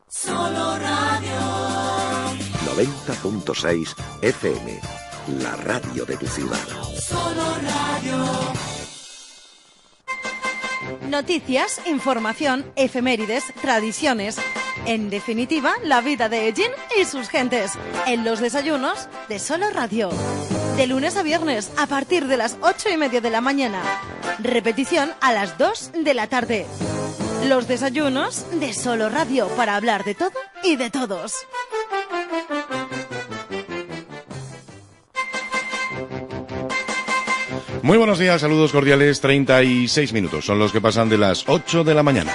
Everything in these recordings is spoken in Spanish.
Solo Radio 90.6 FM, la radio de tu ciudad. Solo Radio. Noticias, información, efemérides, tradiciones. En definitiva, la vida de Ellín y sus gentes. En los desayunos de Solo Radio. De lunes a viernes, a partir de las 8:30 de la mañana. Repetición a las 2 de la tarde. Los desayunos de Solo Radio, para hablar de todo y de todos. Muy buenos días, saludos cordiales. 36 minutos son los que pasan de las 8 de la mañana.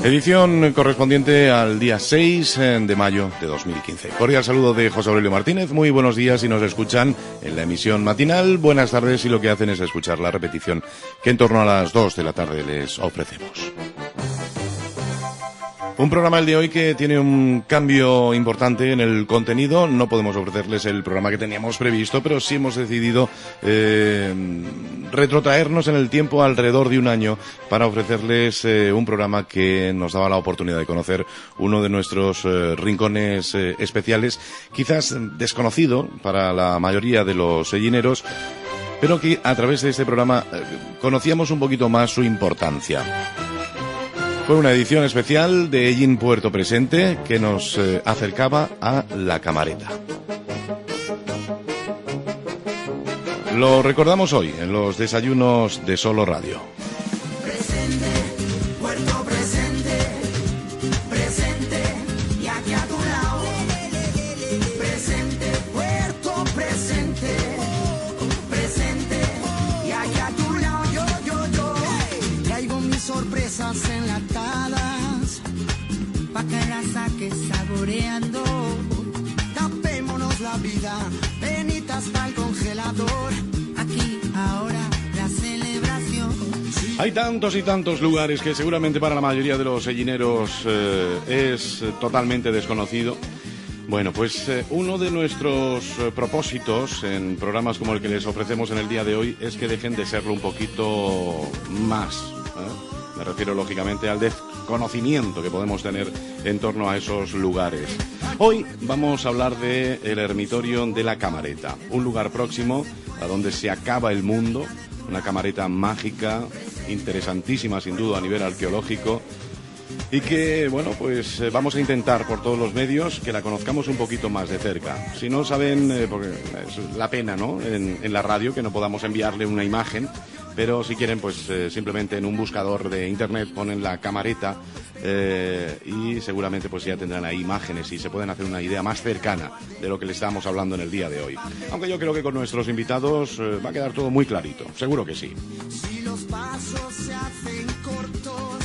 Edición correspondiente al día 6 de mayo de 2015. Cordial saludo de José Aurelio Martínez. Muy buenos días si nos escuchan en la emisión matinal. Buenas tardes si lo que hacen es escuchar la repetición que en torno a las 2 de la tarde les ofrecemos. Un programa el de hoy que tiene un cambio importante en el contenido. No podemos ofrecerles el programa que teníamos previsto, pero sí hemos decidido retrotraernos en el tiempo alrededor de un año para ofrecerles un programa que nos daba la oportunidad de conocer uno de nuestros rincones especiales, quizás desconocido para la mayoría de los sellineros, pero que a través de este programa conocíamos un poquito más su importancia. Fue una edición especial de Ellín Puerto Presente que nos acercaba a la Camareta. Lo recordamos hoy en los desayunos de Solo Radio. Presente, Puerto Presente, presente y aquí a tu lado. Presente, Puerto Presente, presente y aquí a tu lado. Yo. Traigo mis sorpresas enlatadas, pa' que las saques saboreando. Tapémonos la vida, venita hasta el congelador. Aquí, ahora, la celebración. Hay tantos y tantos lugares que seguramente para la mayoría de los sellineros es totalmente desconocido. Bueno, pues uno de nuestros propósitos en programas como el que les ofrecemos en el día de hoy es que dejen de serlo un poquito más. Me refiero lógicamente al desconocimiento que podemos tener en torno a esos lugares. Hoy vamos a hablar de el Ermitorio de la Camareta, un lugar próximo a donde se acaba el mundo, una camareta mágica, interesantísima sin duda a nivel arqueológico, y que, bueno, pues vamos a intentar por todos los medios que la conozcamos un poquito más de cerca. Si no saben, porque es la pena, ¿no?, en la radio que no podamos enviarle una imagen, pero si quieren, pues simplemente en un buscador de internet ponen la Camareta y seguramente pues ya tendrán ahí imágenes y se pueden hacer una idea más cercana de lo que le estamos hablando en el día de hoy. Aunque yo creo que con nuestros invitados va a quedar todo muy clarito, seguro que sí. Si los pasos se hacen cortos,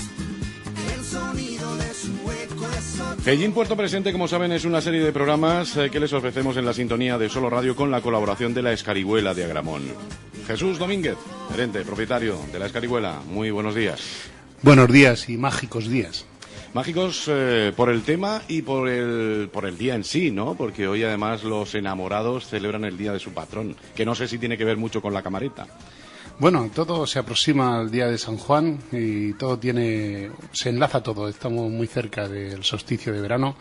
el sonido de su eco es... Ellín Puerto Presente, como saben, es una serie de programas que les ofrecemos en la sintonía de Solo Radio con la colaboración de la Escarihuela de Agramón. Jesús Domínguez, gerente, propietario de la Escarihuela, muy buenos días. Buenos días y mágicos días. Mágicos por el tema y por el día en sí, ¿no? Porque hoy además los enamorados celebran el día de su patrón, que no sé si tiene que ver mucho con la Camareta. Bueno, todo se aproxima al día de San Juan y se enlaza todo. Estamos muy cerca del solsticio de verano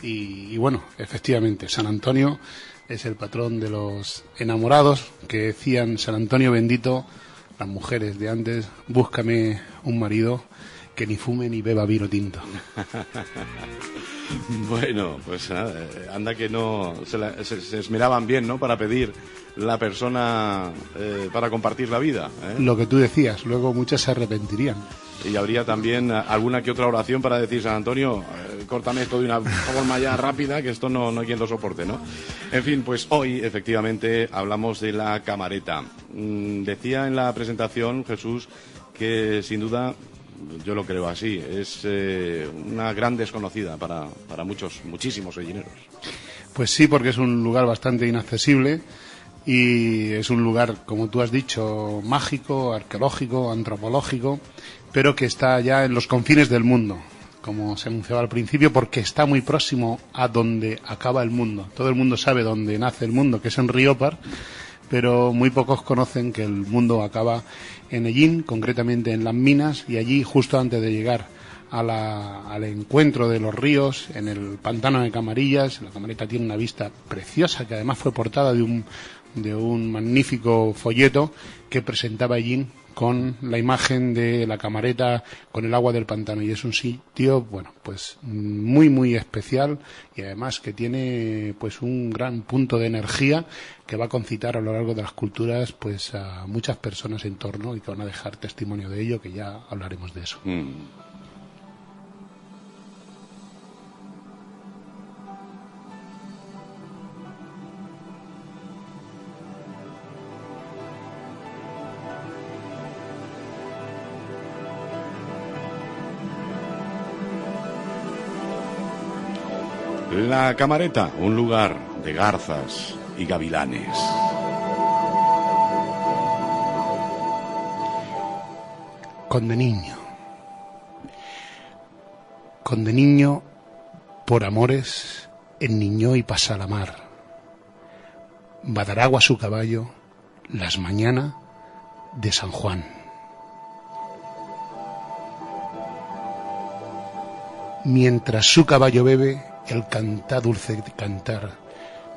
y bueno, efectivamente, San Antonio es el patrón de los enamorados, que decían: San Antonio bendito, las mujeres de antes, búscame un marido que ni fume ni beba vino tinto. Bueno, pues anda que no se esmeraban bien, ¿no?, para pedir la persona para compartir la vida, ¿eh? Lo que tú decías, luego muchas se arrepentirían. Y habría también alguna que otra oración para decir: San Antonio, córtame esto de una forma ya rápida, que esto no hay quien lo soporte, ¿no? En fin, pues hoy efectivamente hablamos de la Camareta. Decía en la presentación, Jesús, que sin duda, yo lo creo así, es una gran desconocida para muchísimos sellineros. Pues sí, porque es un lugar bastante inaccesible y es un lugar, como tú has dicho, mágico, arqueológico, antropológico, pero que está ya en los confines del mundo, como se anunciaba al principio, porque está muy próximo a donde acaba el mundo. Todo el mundo sabe dónde nace el mundo, que es en Riópar, pero muy pocos conocen que el mundo acaba en Ellín, concretamente en las minas, y allí, justo antes de llegar al encuentro de los ríos en el pantano de Camarillas. La Camareta tiene una vista preciosa, que además fue portada de un magnífico folleto que presentaba allí con la imagen de la Camareta con el agua del pantano, y es un sitio, bueno, pues muy muy especial, y además que tiene pues un gran punto de energía que va a concitar a lo largo de las culturas pues a muchas personas en torno, y que van a dejar testimonio de ello, que ya hablaremos de eso. La Camareta, un lugar de garzas y gavilanes. Conde niño, por amores, enniñó y pasa la mar. Badaragua su caballo, las mañanas de San Juan. Mientras su caballo bebe, el canta dulce cantar,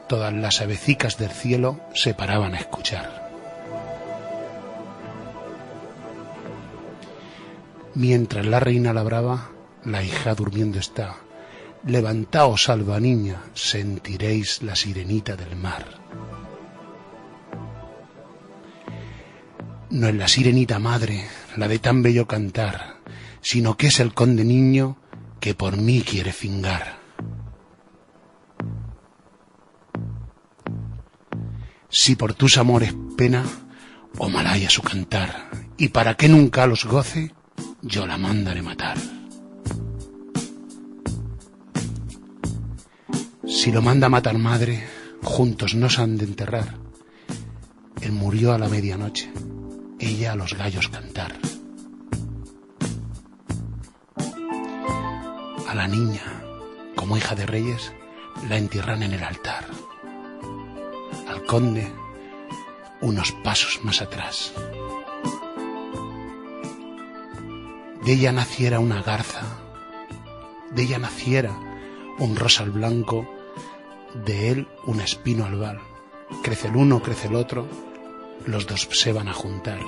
todas las avecicas del cielo se paraban a escuchar. Mientras la reina labraba, la hija durmiendo está. Levantaos, alba niña, sentiréis la sirenita del mar. No es la sirenita madre, la de tan bello cantar, sino que es el conde niño que por mí quiere fingar. Si por tus amores pena, o malaya su cantar, y para que nunca los goce, yo la mandaré matar. Si lo manda matar madre, juntos nos han de enterrar. Él murió a la medianoche, ella a los gallos cantar. A la niña, como hija de reyes, la entierran en el altar. Al conde, unos pasos más atrás. De ella naciera una garza, de ella naciera un rosal blanco, de él un espino albal. Crece el uno, crece el otro, los dos se van a juntar.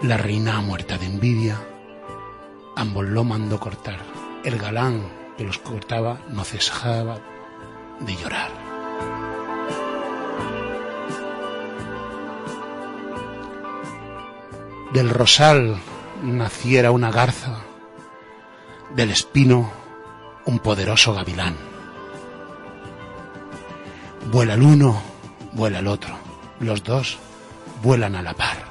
La reina muerta de envidia, ambos lo mandó cortar. El galán que los cortaba no cesaba de llorar. Del rosal naciera una garza, del espino un poderoso gavilán. Vuela el uno, vuela el otro, los dos vuelan a la par.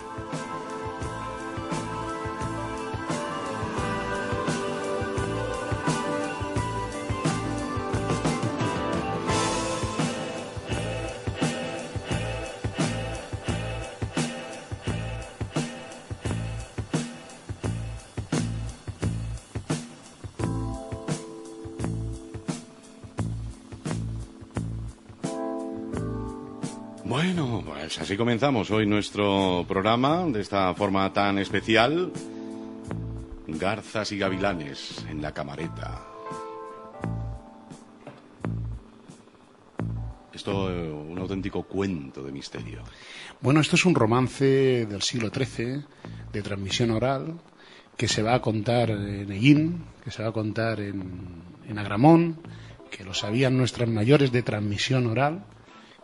Bueno, pues así comenzamos hoy nuestro programa de esta forma tan especial. Garzas y gavilanes en la Camareta. Esto un auténtico cuento de misterio. Bueno, esto es un romance del siglo XIII, de transmisión oral, que se va a contar en Hellín, que se va a contar en Agramón, que lo sabían nuestras mayores de transmisión oral,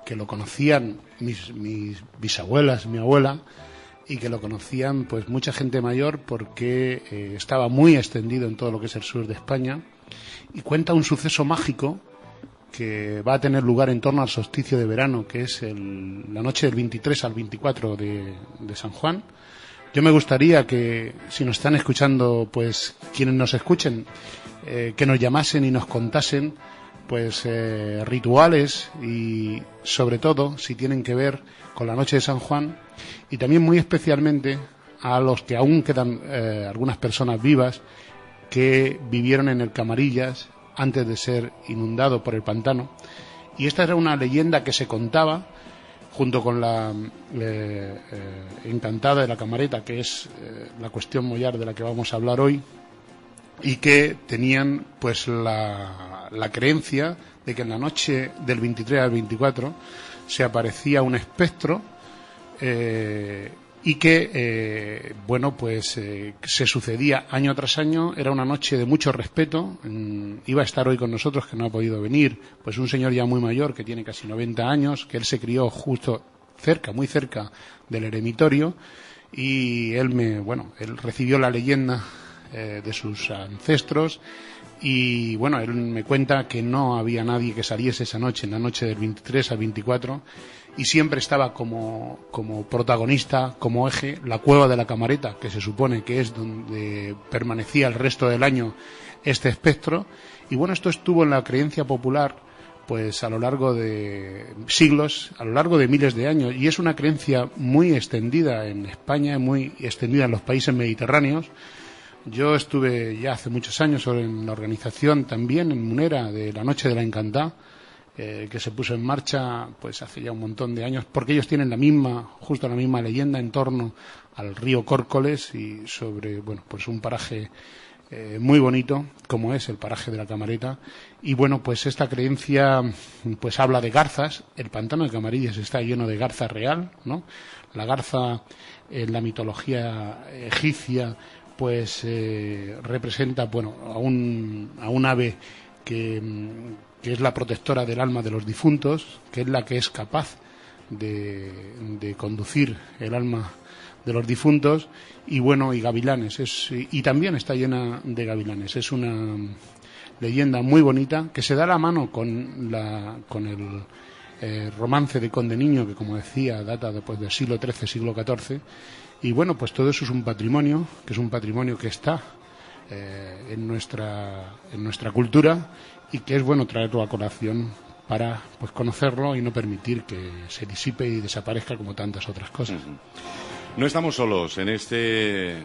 que lo conocían mis bisabuelas, mi abuela, y que lo conocían pues mucha gente mayor porque estaba muy extendido en todo lo que es el sur de España, y cuenta un suceso mágico que va a tener lugar en torno al solsticio de verano, que es la noche del 23 al 24 de San Juan. Yo me gustaría que, si nos están escuchando, pues quienes nos escuchen, que nos llamasen y nos contasen pues rituales, y sobre todo si tienen que ver con la noche de San Juan, y también muy especialmente a los que aún quedan algunas personas vivas que vivieron en el Camarillas antes de ser inundado por el pantano. Y esta era una leyenda que se contaba, junto con la Encantada de la Camareta, que es la cuestión mollar de la que vamos a hablar hoy, y que tenían pues la creencia de que en la noche del 23 al 24 se aparecía un espectro y que se sucedía año tras año. Era una noche de mucho respeto. Iba a estar hoy con nosotros, que no ha podido venir, pues un señor ya muy mayor, que tiene casi 90 años, que él se crió justo muy cerca del eremitorio, y él recibió la leyenda de sus ancestros, y bueno, él me cuenta que no había nadie que saliese esa noche, en la noche del 23 al 24, y siempre estaba como protagonista, como eje, la cueva de la Camareta, que se supone que es donde permanecía el resto del año este espectro. Y bueno, esto estuvo en la creencia popular pues a lo largo de siglos, a lo largo de miles de años, y es una creencia muy extendida en España, muy extendida en los países mediterráneos. Yo estuve ya hace muchos años en la organización también en Munera de la Noche de la Encantada, que se puso en marcha pues hace ya un montón de años, porque ellos tienen la misma leyenda en torno al río Córcoles y sobre pues un paraje muy bonito como es el paraje de la Camareta. Y bueno, pues esta creencia pues habla de garzas. El pantano de Camarillas está lleno de garza real, ¿no? La garza en la mitología egipcia pues representa a un ave que es la protectora del alma de los difuntos, que es la que es capaz de conducir el alma de los difuntos, y gavilanes, y también está llena de gavilanes. Es una leyenda muy bonita que se da la mano con el romance de Conde Niño, que como decía data después del siglo XIII, siglo XIV, y bueno, pues todo eso es un patrimonio, que está en nuestra cultura, y que es bueno traerlo a colación para pues conocerlo y no permitir que se disipe y desaparezca como tantas otras cosas. No estamos solos en este,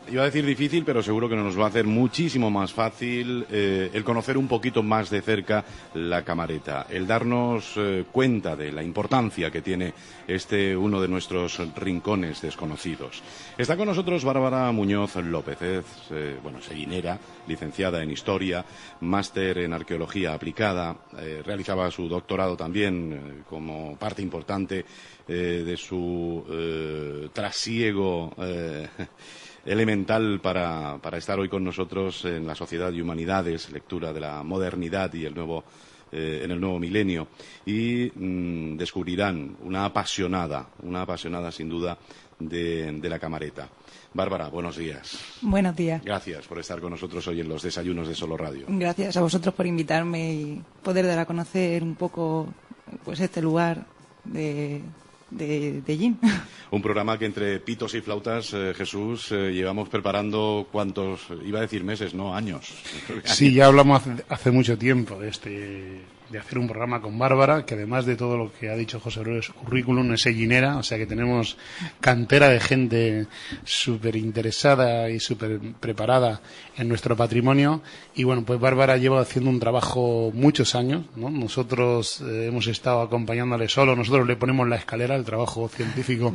iba a decir difícil, pero seguro que nos va a hacer muchísimo más fácil el conocer un poquito más de cerca la Camareta, el darnos cuenta de la importancia que tiene uno de nuestros rincones desconocidos. Está con nosotros Bárbara Muñoz López, es seguinera, licenciada en Historia, máster en Arqueología Aplicada, realizaba su doctorado también como parte importante de su trasiego elemental para estar hoy con nosotros en la Sociedad de Humanidades, lectura de la modernidad y en el nuevo milenio, y descubrirán una apasionada sin duda de la Camareta. Bárbara, buenos días. Buenos días. Gracias por estar con nosotros hoy en los desayunos de Solo Radio. Gracias a vosotros por invitarme y poder dar a conocer un poco pues este lugar de Llín. Un programa que entre pitos y flautas, Jesús, llevamos preparando cuántos, iba a decir meses, no, años. Sí, ya hablamos hace mucho tiempo de hacer un programa con Bárbara, que además de todo lo que ha dicho José Aurelio, su currículum es sellinera, o sea que tenemos cantera de gente súper interesada y súper preparada en nuestro patrimonio. Y bueno, pues Bárbara lleva haciendo un trabajo muchos años, ¿no? Nosotros hemos estado acompañándole solo, nosotros le ponemos la escalera, el trabajo científico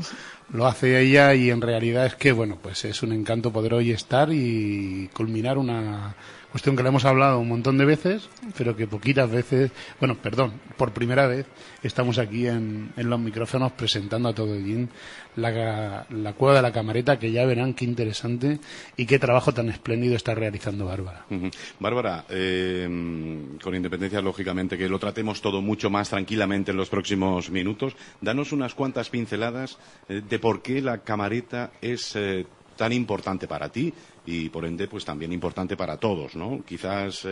lo hace ella, y en realidad es que, pues es un encanto poder hoy estar y culminar una cuestión que le hemos hablado un montón de veces, pero que poquitas veces, por primera vez estamos aquí en los micrófonos presentando a todo Llín la cueva de la Camareta, que ya verán qué interesante y qué trabajo tan espléndido está realizando Bárbara. Bárbara, con independencia, lógicamente, que lo tratemos todo mucho más tranquilamente en los próximos minutos, danos unas cuantas pinceladas de por qué la Camareta es tan importante para ti y por ende pues también importante para todos, ¿no? Quizás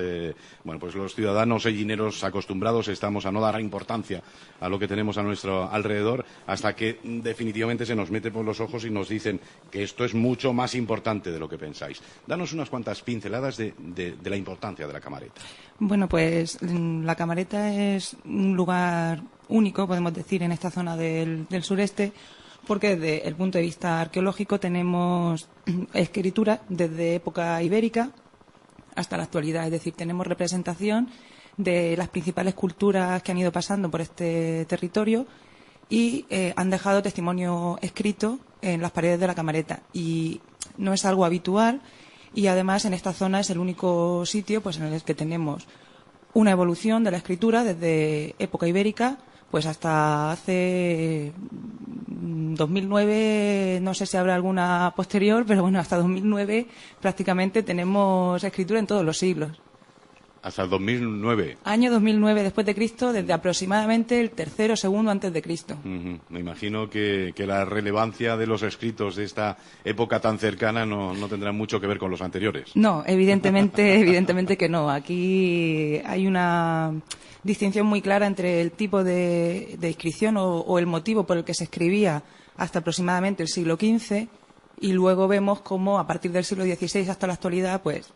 pues los ciudadanos sellineros acostumbrados estamos a no dar importancia a lo que tenemos a nuestro alrededor, hasta que definitivamente se nos mete por los ojos y nos dicen que esto es mucho más importante de lo que pensáis. Danos unas cuantas pinceladas de la importancia de la Camareta. Bueno, pues la Camareta es un lugar único, podemos decir, en esta zona del sureste, porque desde el punto de vista arqueológico tenemos escrituras desde época ibérica hasta la actualidad, es decir, tenemos representación de las principales culturas que han ido pasando por este territorio, y han dejado testimonio escrito en las paredes de la camareta. Y no es algo habitual, y además en esta zona es el único sitio pues en el que tenemos una evolución de la escritura desde época ibérica pues hasta hace 2009, no sé si habrá alguna posterior, pero bueno, hasta 2009 prácticamente tenemos escritura en todos los siglos. Hasta el 2009. Año 2009 después de Cristo, desde aproximadamente el tercero o segundo antes de Cristo. Me imagino que la relevancia de los escritos de esta época tan cercana no tendrá mucho que ver con los anteriores. No, evidentemente que no. Aquí hay una distinción muy clara entre el tipo de inscripción o el motivo por el que se escribía hasta aproximadamente el siglo XV, y luego vemos cómo a partir del siglo XVI hasta la actualidad, pues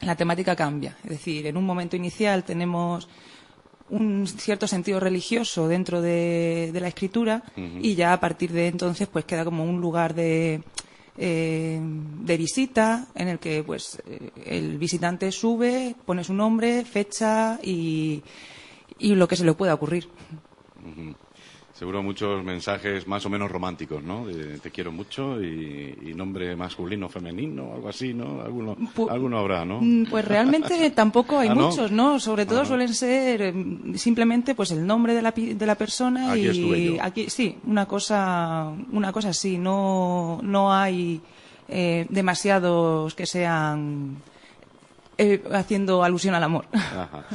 la temática cambia. Es decir, en un momento inicial tenemos un cierto sentido religioso dentro de la escritura, y ya a partir de entonces pues queda como un lugar de visita en el que pues el visitante sube, pone su nombre, fecha y lo que se le pueda ocurrir. Seguro muchos mensajes más o menos románticos, ¿no? De te quiero mucho y nombre masculino, femenino, algo así, ¿no? Alguno habrá, ¿no? Pues realmente tampoco hay ¿no? muchos, ¿no? Sobre todo suelen ser simplemente pues el nombre de la persona. Aquí y estuve yo. Aquí sí, una cosa así. No hay demasiados que sean haciendo alusión al amor. Ajá.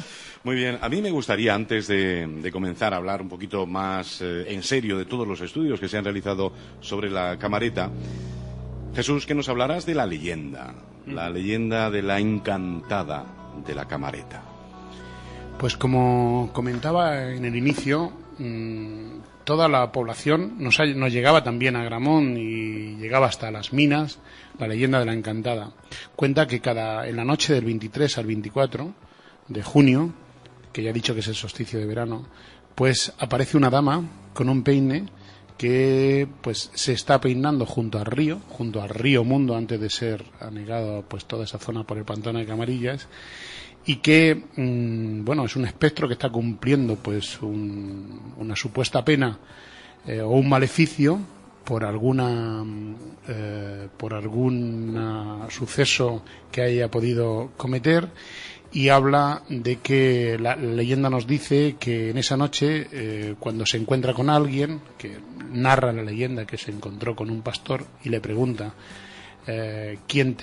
Muy bien, a mí me gustaría, antes de comenzar a hablar un poquito más en serio de todos los estudios que se han realizado sobre la camareta, Jesús, que nos hablarás de la leyenda de la encantada de la camareta. Pues como comentaba en el inicio, toda la población nos llegaba también a Gramont y llegaba hasta las minas, la leyenda de la encantada. Cuenta que en la noche del 23 al 24 de junio, que ya he dicho que es el solsticio de verano, pues aparece una dama con un peine que pues se está peinando junto al río Mundo, antes de ser anegado pues toda esa zona por el pantano de Camarillas, y que bueno, es un espectro que está cumpliendo pues una supuesta pena o un maleficio por algún suceso que haya podido cometer. Y habla de que la leyenda nos dice que en esa noche, cuando se encuentra con alguien, que narra la leyenda que se encontró con un pastor y le pregunta quién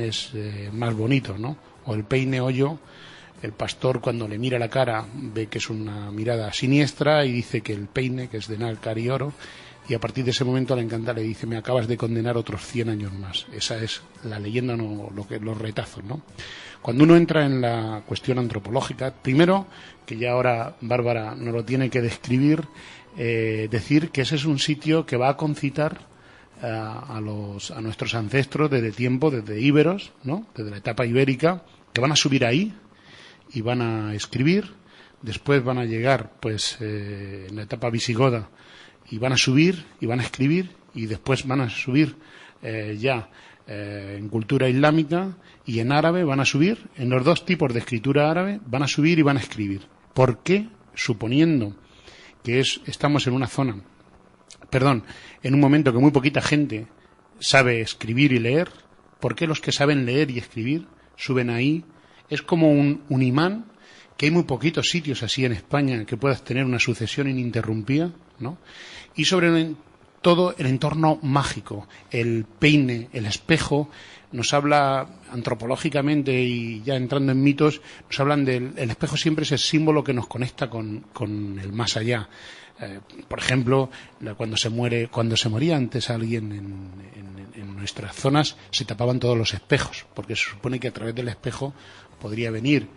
es más bonito, ¿no? O el peine o yo. El pastor, cuando le mira la cara, ve que es una mirada siniestra y dice que el peine, que es de nácar y oro. Y a partir de ese momento la encantada le dice: me acabas de condenar otros 100 años más. Esa es la leyenda, no los retazos, ¿no? Cuando uno entra en la cuestión antropológica, primero, que ya ahora Bárbara nos lo tiene que describir, decir que ese es un sitio que va a concitar a nuestros ancestros desde íberos, ¿no? Desde la etapa ibérica, que van a subir ahí y van a escribir. Después van a llegar pues en la etapa visigoda y van a subir y van a escribir, y después van a subir en cultura islámica y en árabe van a subir. En los dos tipos de escritura árabe van a subir y van a escribir. ¿Por qué? Suponiendo que estamos en un momento que muy poquita gente sabe escribir y leer, ¿por qué los que saben leer y escribir suben ahí? Es como un imán, que hay muy poquitos sitios así en España que puedas tener una sucesión ininterrumpida, ¿no? Y sobre todo el entorno mágico, el peine, el espejo, nos habla antropológicamente, y ya entrando en mitos, nos hablan el espejo siempre es el símbolo que nos conecta con el más allá. Por ejemplo, cuando se moría antes alguien en nuestras zonas, se tapaban todos los espejos, porque se supone que a través del espejo podría venir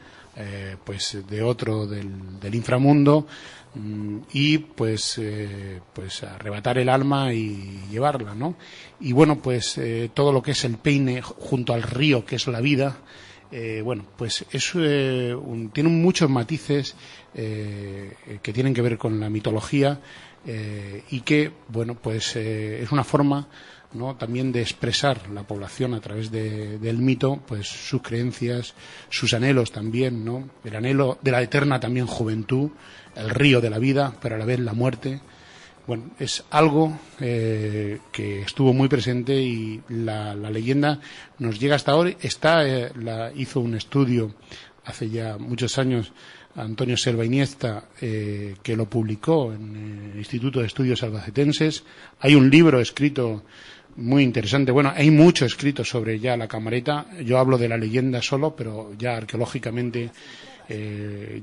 pues de otro del inframundo y pues arrebatar el alma y llevarla, ¿no? Y bueno, pues todo lo que es el peine junto al río, que es la vida, bueno, pues tiene muchos matices que tienen que ver con la mitología, y que, bueno, pues es una forma ¿no? También de expresar la población a través del mito, pues sus creencias, sus anhelos también, ¿no? El anhelo de la eterna también juventud, el río de la vida, pero a la vez la muerte. Bueno, es algo que estuvo muy presente y la leyenda nos llega hasta ahora. Hizo un estudio hace ya muchos años Antonio Selva Iniesta, que lo publicó en el Instituto de Estudios Albacetenses. Hay un libro escrito muy interesante. Bueno, hay mucho escrito sobre ya la camareta. Yo hablo de la leyenda solo, pero ya arqueológicamente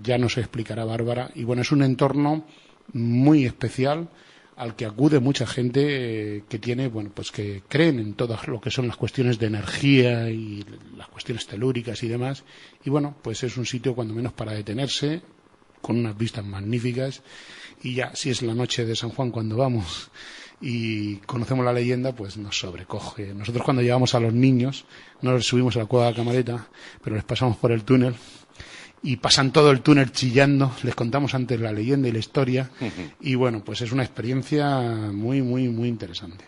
ya nos explicará Bárbara. Y bueno, es un entorno muy especial al que acude mucha gente que tiene, bueno, pues que creen en todo lo que son las cuestiones de energía y las cuestiones telúricas y demás. Y bueno, pues es un sitio cuando menos para detenerse, con unas vistas magníficas. Y ya, si es la noche de San Juan cuando vamos y conocemos la leyenda, pues nos sobrecoge. Nosotros cuando llevamos a los niños, no les subimos a la cueva de la Camareta, pero les pasamos por el túnel. Y pasan todo el túnel chillando, les contamos antes la leyenda y la historia, y bueno, pues es una experiencia muy, muy, muy interesante.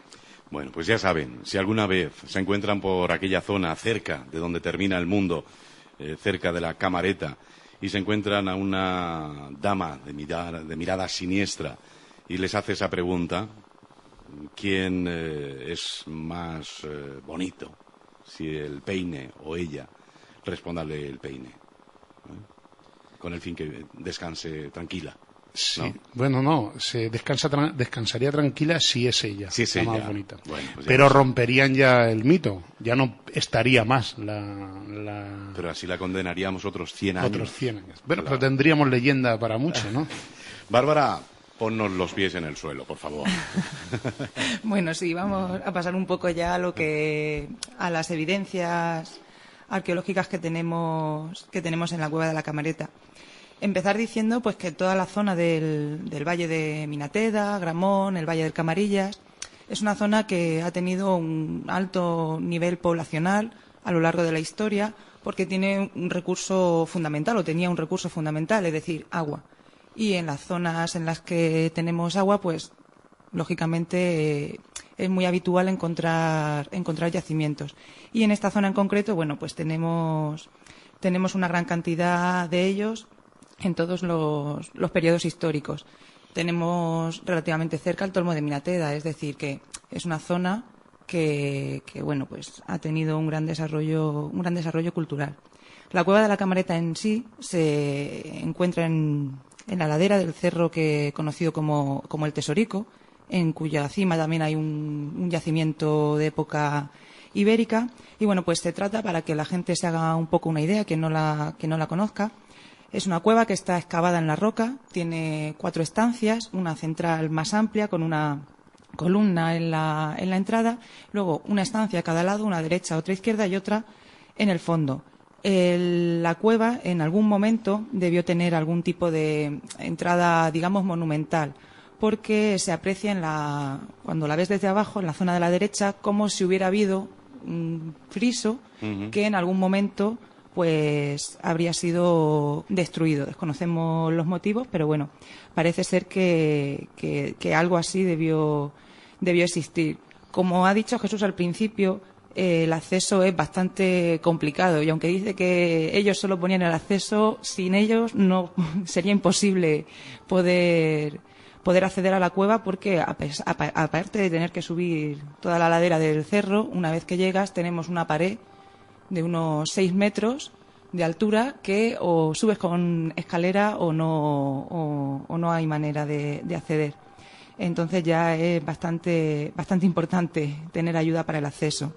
Bueno, pues ya saben, si alguna vez se encuentran por aquella zona cerca de donde termina el mundo, cerca de la Camareta, y se encuentran a una dama de mirada siniestra y les hace esa pregunta, ¿quién es más bonito? Si el peine o ella, respóndale el peine. Con el fin que descanse tranquila. Sí, ¿no? Bueno, no, descansaría tranquila si es ella, si es la ella. más bonita. Bueno, pues pero romperían ya el mito, ya no estaría más la... Pero así la condenaríamos otros 100 años. Otros 100 años. Bueno, Claro. pero tendríamos leyenda para mucho, ¿no? Bárbara, ponnos los pies en el suelo, por favor. Bueno, sí, vamos a pasar un poco ya a las evidencias arqueológicas que tenemos en la cueva de la Camareta. Empezar diciendo pues que toda la zona del valle de Minateda, Gramón, el valle del Camarillas, es una zona que ha tenido un alto nivel poblacional a lo largo de la historia porque tiene un recurso fundamental, o tenía un recurso fundamental, es decir, agua. Y en las zonas en las que tenemos agua, pues lógicamente es muy habitual encontrar yacimientos. Y en esta zona en concreto, bueno, pues tenemos una gran cantidad de ellos en todos los periodos históricos. Tenemos relativamente cerca el Tolmo de Minateda, es decir, que es una zona que bueno, pues ha tenido un gran desarrollo cultural. La cueva de la Camareta en sí se encuentra en la ladera del cerro conocido como el Tesorico, en cuya cima también hay un yacimiento de época ibérica. Y bueno, pues se trata, para que la gente se haga un poco una idea, que no la conozca, es una cueva que está excavada en la roca, tiene 4 estancias, una central más amplia con una columna en la entrada, luego una estancia a cada lado, una derecha, otra izquierda y otra en el fondo. La cueva en algún momento debió tener algún tipo de entrada, digamos, monumental, porque se aprecia cuando la ves desde abajo, en la zona de la derecha, como si hubiera habido un friso que en algún momento pues habría sido destruido. Desconocemos los motivos, pero bueno, parece ser que algo así debió existir. Como ha dicho Jesús al principio, el acceso es bastante complicado, y aunque dice que ellos solo ponían el acceso, sin ellos no sería imposible poder acceder a la cueva, porque aparte de tener que subir toda la ladera del cerro, una vez que llegas tenemos una pared de unos 6 metros de altura que o subes con escalera o no hay manera de acceder. Entonces ya es bastante importante tener ayuda para el acceso.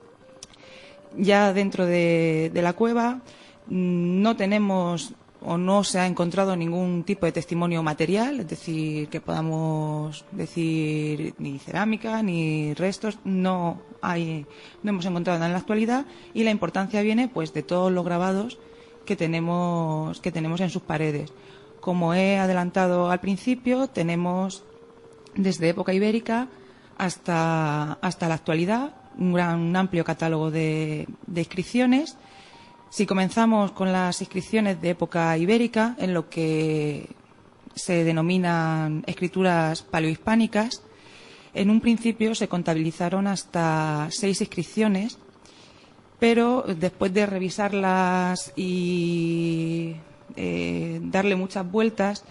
Ya dentro de la cueva no tenemos o no se ha encontrado ningún tipo de testimonio material, es decir, que podamos decir ni cerámica ni restos, no hemos encontrado nada en la actualidad, y la importancia viene pues de todos los grabados que tenemos en sus paredes. Como he adelantado al principio, tenemos desde época ibérica hasta la actualidad un amplio catálogo de inscripciones. Si comenzamos con las inscripciones de época ibérica, en lo que se denominan escrituras paleohispánicas, En un principio se contabilizaron hasta 6 inscripciones, pero después de revisarlas y darle muchas vueltas,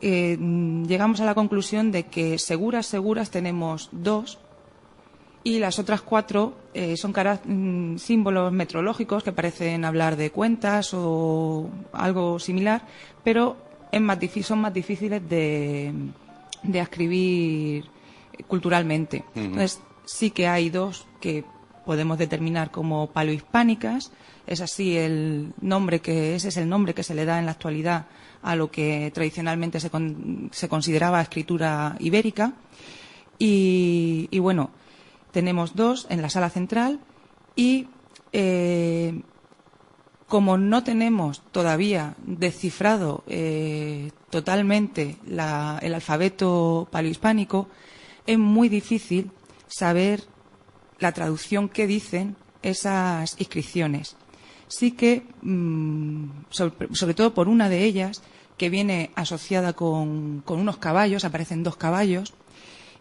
llegamos a la conclusión de que seguras tenemos 2 y las otras 4 son símbolos metrológicos que parecen hablar de cuentas o algo similar, pero son más difíciles de escribir culturalmente. Entonces, sí que hay 2 que podemos determinar como paleohispánicas. Ese es el nombre que se le da en la actualidad a lo que tradicionalmente se consideraba escritura ibérica. Y bueno, tenemos 2 en la sala central y como no tenemos todavía descifrado totalmente el alfabeto paleohispánico, es muy difícil saber la traducción que dicen esas inscripciones. Sí que, sobre todo por una de ellas, que viene asociada con unos caballos, aparecen 2 caballos,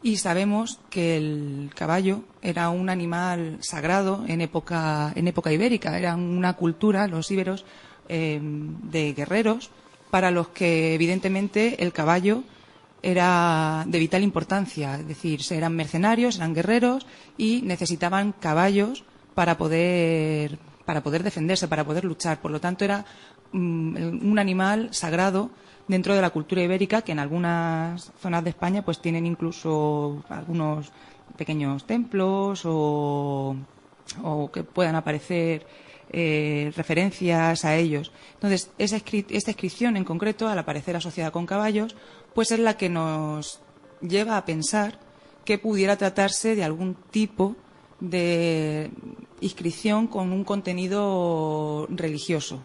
y sabemos que el caballo era un animal sagrado en época ibérica, era una cultura, los íberos, de guerreros, para los que evidentemente el caballo era de vital importancia, es decir, eran mercenarios, eran guerreros y necesitaban caballos para poder defenderse, para poder luchar. Por lo tanto, era un animal sagrado dentro de la cultura ibérica, que en algunas zonas de España pues tienen incluso algunos pequeños templos o que puedan aparecer referencias a ellos. Entonces, esta inscripción en concreto, al aparecer asociada con caballos, pues es la que nos lleva a pensar que pudiera tratarse de algún tipo de inscripción con un contenido religioso.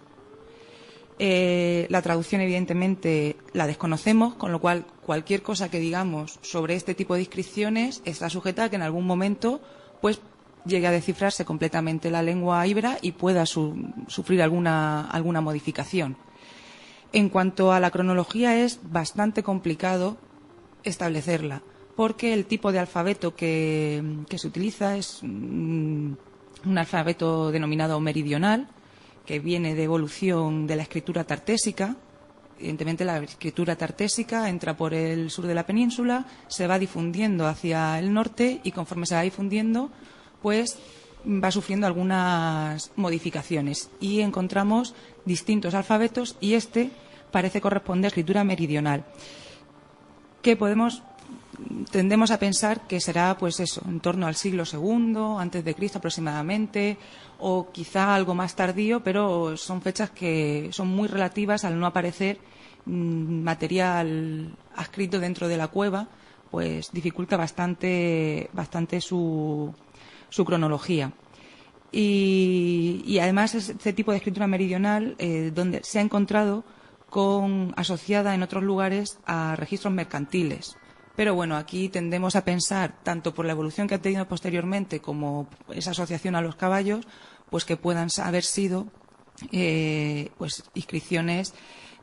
La traducción, evidentemente, la desconocemos, con lo cual cualquier cosa que digamos sobre este tipo de inscripciones está sujeta a que en algún momento pues llegue a descifrarse completamente la lengua íbera y pueda sufrir alguna modificación. En cuanto a la cronología, es bastante complicado establecerla, porque el tipo de alfabeto que se utiliza es un alfabeto denominado meridional, que viene de evolución de la escritura tartésica. Evidentemente, la escritura tartésica entra por el sur de la península, se va difundiendo hacia el norte y conforme se va difundiendo, pues va sufriendo algunas modificaciones y encontramos distintos alfabetos y este parece corresponder a escritura meridional, que tendemos a pensar que será pues eso, en torno al siglo II antes de Cristo aproximadamente, o quizá algo más tardío, pero son fechas que son muy relativas. Al no aparecer material adscrito dentro de la cueva, pues dificulta bastante su cronología. Y además este tipo de escritura meridional donde se ha encontrado asociada en otros lugares a registros mercantiles. Pero bueno, aquí tendemos a pensar, tanto por la evolución que ha tenido posteriormente como esa asociación a los caballos, pues que puedan haber sido pues inscripciones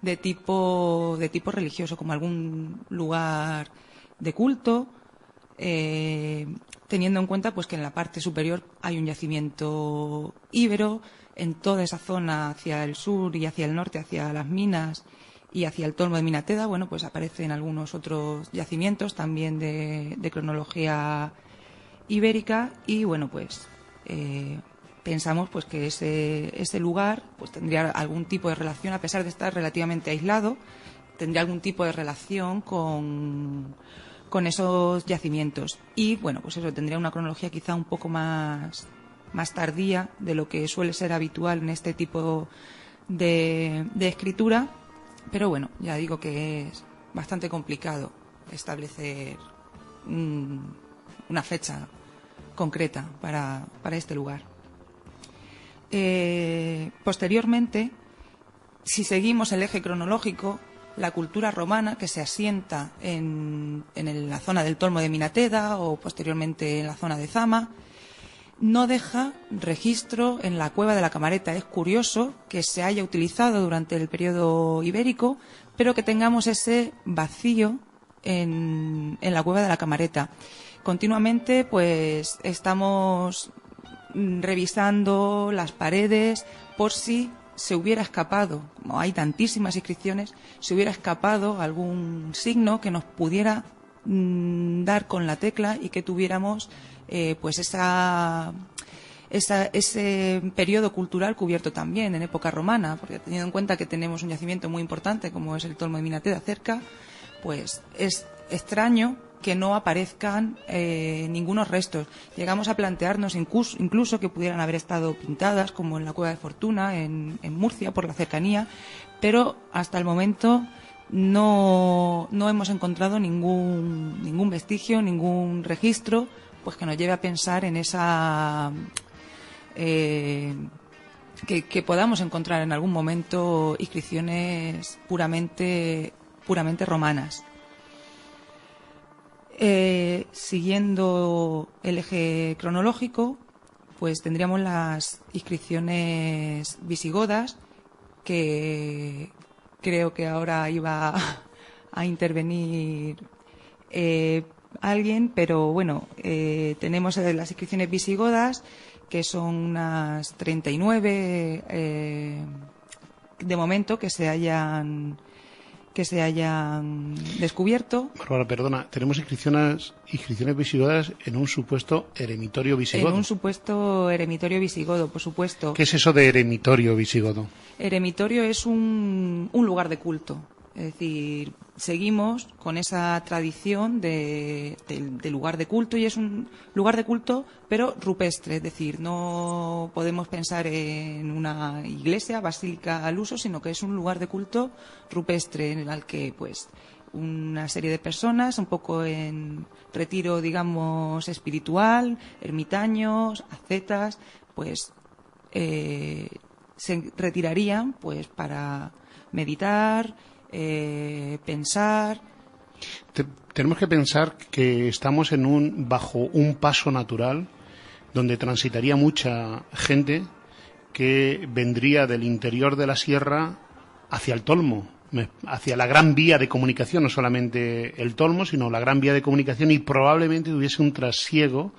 de tipo religioso, como algún lugar de culto, teniendo en cuenta pues que en la parte superior hay un yacimiento íbero, en toda esa zona hacia el sur y hacia el norte, hacia las minas y hacia el Tolmo de Minateda, bueno, pues aparecen algunos otros yacimientos también de cronología ibérica y, bueno, pues pensamos pues que ese lugar pues tendría algún tipo de relación, a pesar de estar relativamente aislado, tendría algún tipo de relación con esos yacimientos. Y, bueno, pues eso, tendría una cronología quizá un poco más tardía de lo que suele ser habitual en este tipo de escritura. Pero bueno, ya digo que es bastante complicado establecer una fecha concreta para este lugar. Posteriormente, si seguimos el eje cronológico, la cultura romana, que se asienta en la zona del Tolmo de Minateda o posteriormente en la zona de Zama, no deja registro en la cueva de la Camareta. Es curioso que se haya utilizado durante el periodo ibérico, pero que tengamos ese vacío en la cueva de la Camareta. Continuamente pues estamos revisando las paredes por si se hubiera escapado, como hay tantísimas inscripciones, se hubiera escapado algún signo que nos pudiera dar con la tecla y que tuviéramos pues ese periodo cultural cubierto también en época romana, porque teniendo en cuenta que tenemos un yacimiento muy importante como es el Tolmo de Minateda cerca, pues es extraño que no aparezcan ningunos restos. Llegamos a plantearnos incluso que pudieran haber estado pintadas, como en la Cueva de Fortuna, en Murcia, por la cercanía, pero hasta el momento no hemos encontrado ningún vestigio, ningún registro, pues que nos lleve a pensar en esa... que podamos encontrar en algún momento inscripciones puramente romanas. Siguiendo el eje cronológico, pues tendríamos las inscripciones visigodas, que creo que ahora iba a intervenir alguien, pero bueno, tenemos las inscripciones visigodas, que son unas 39 de momento que se hayan descubierto. Bárbara, perdona, tenemos inscripciones visigodas en un supuesto eremitorio visigodo. En un supuesto eremitorio visigodo, por supuesto. ¿Qué es eso de eremitorio visigodo? Eremitorio es un lugar de culto. Es decir, seguimos con esa tradición de lugar de culto, y es un lugar de culto pero rupestre, es decir, no podemos pensar en una iglesia, basílica al uso, sino que es un lugar de culto rupestre en el que pues una serie de personas un poco en retiro, digamos, espiritual, ermitaños, ascetas, pues se retirarían pues para meditar, pensar. Tenemos que pensar que estamos bajo un paso natural donde transitaría mucha gente que vendría del interior de la sierra hacia el Tolmo, hacia la gran vía de comunicación, no solamente el Tolmo, sino la gran vía de comunicación, y probablemente hubiese un trasiego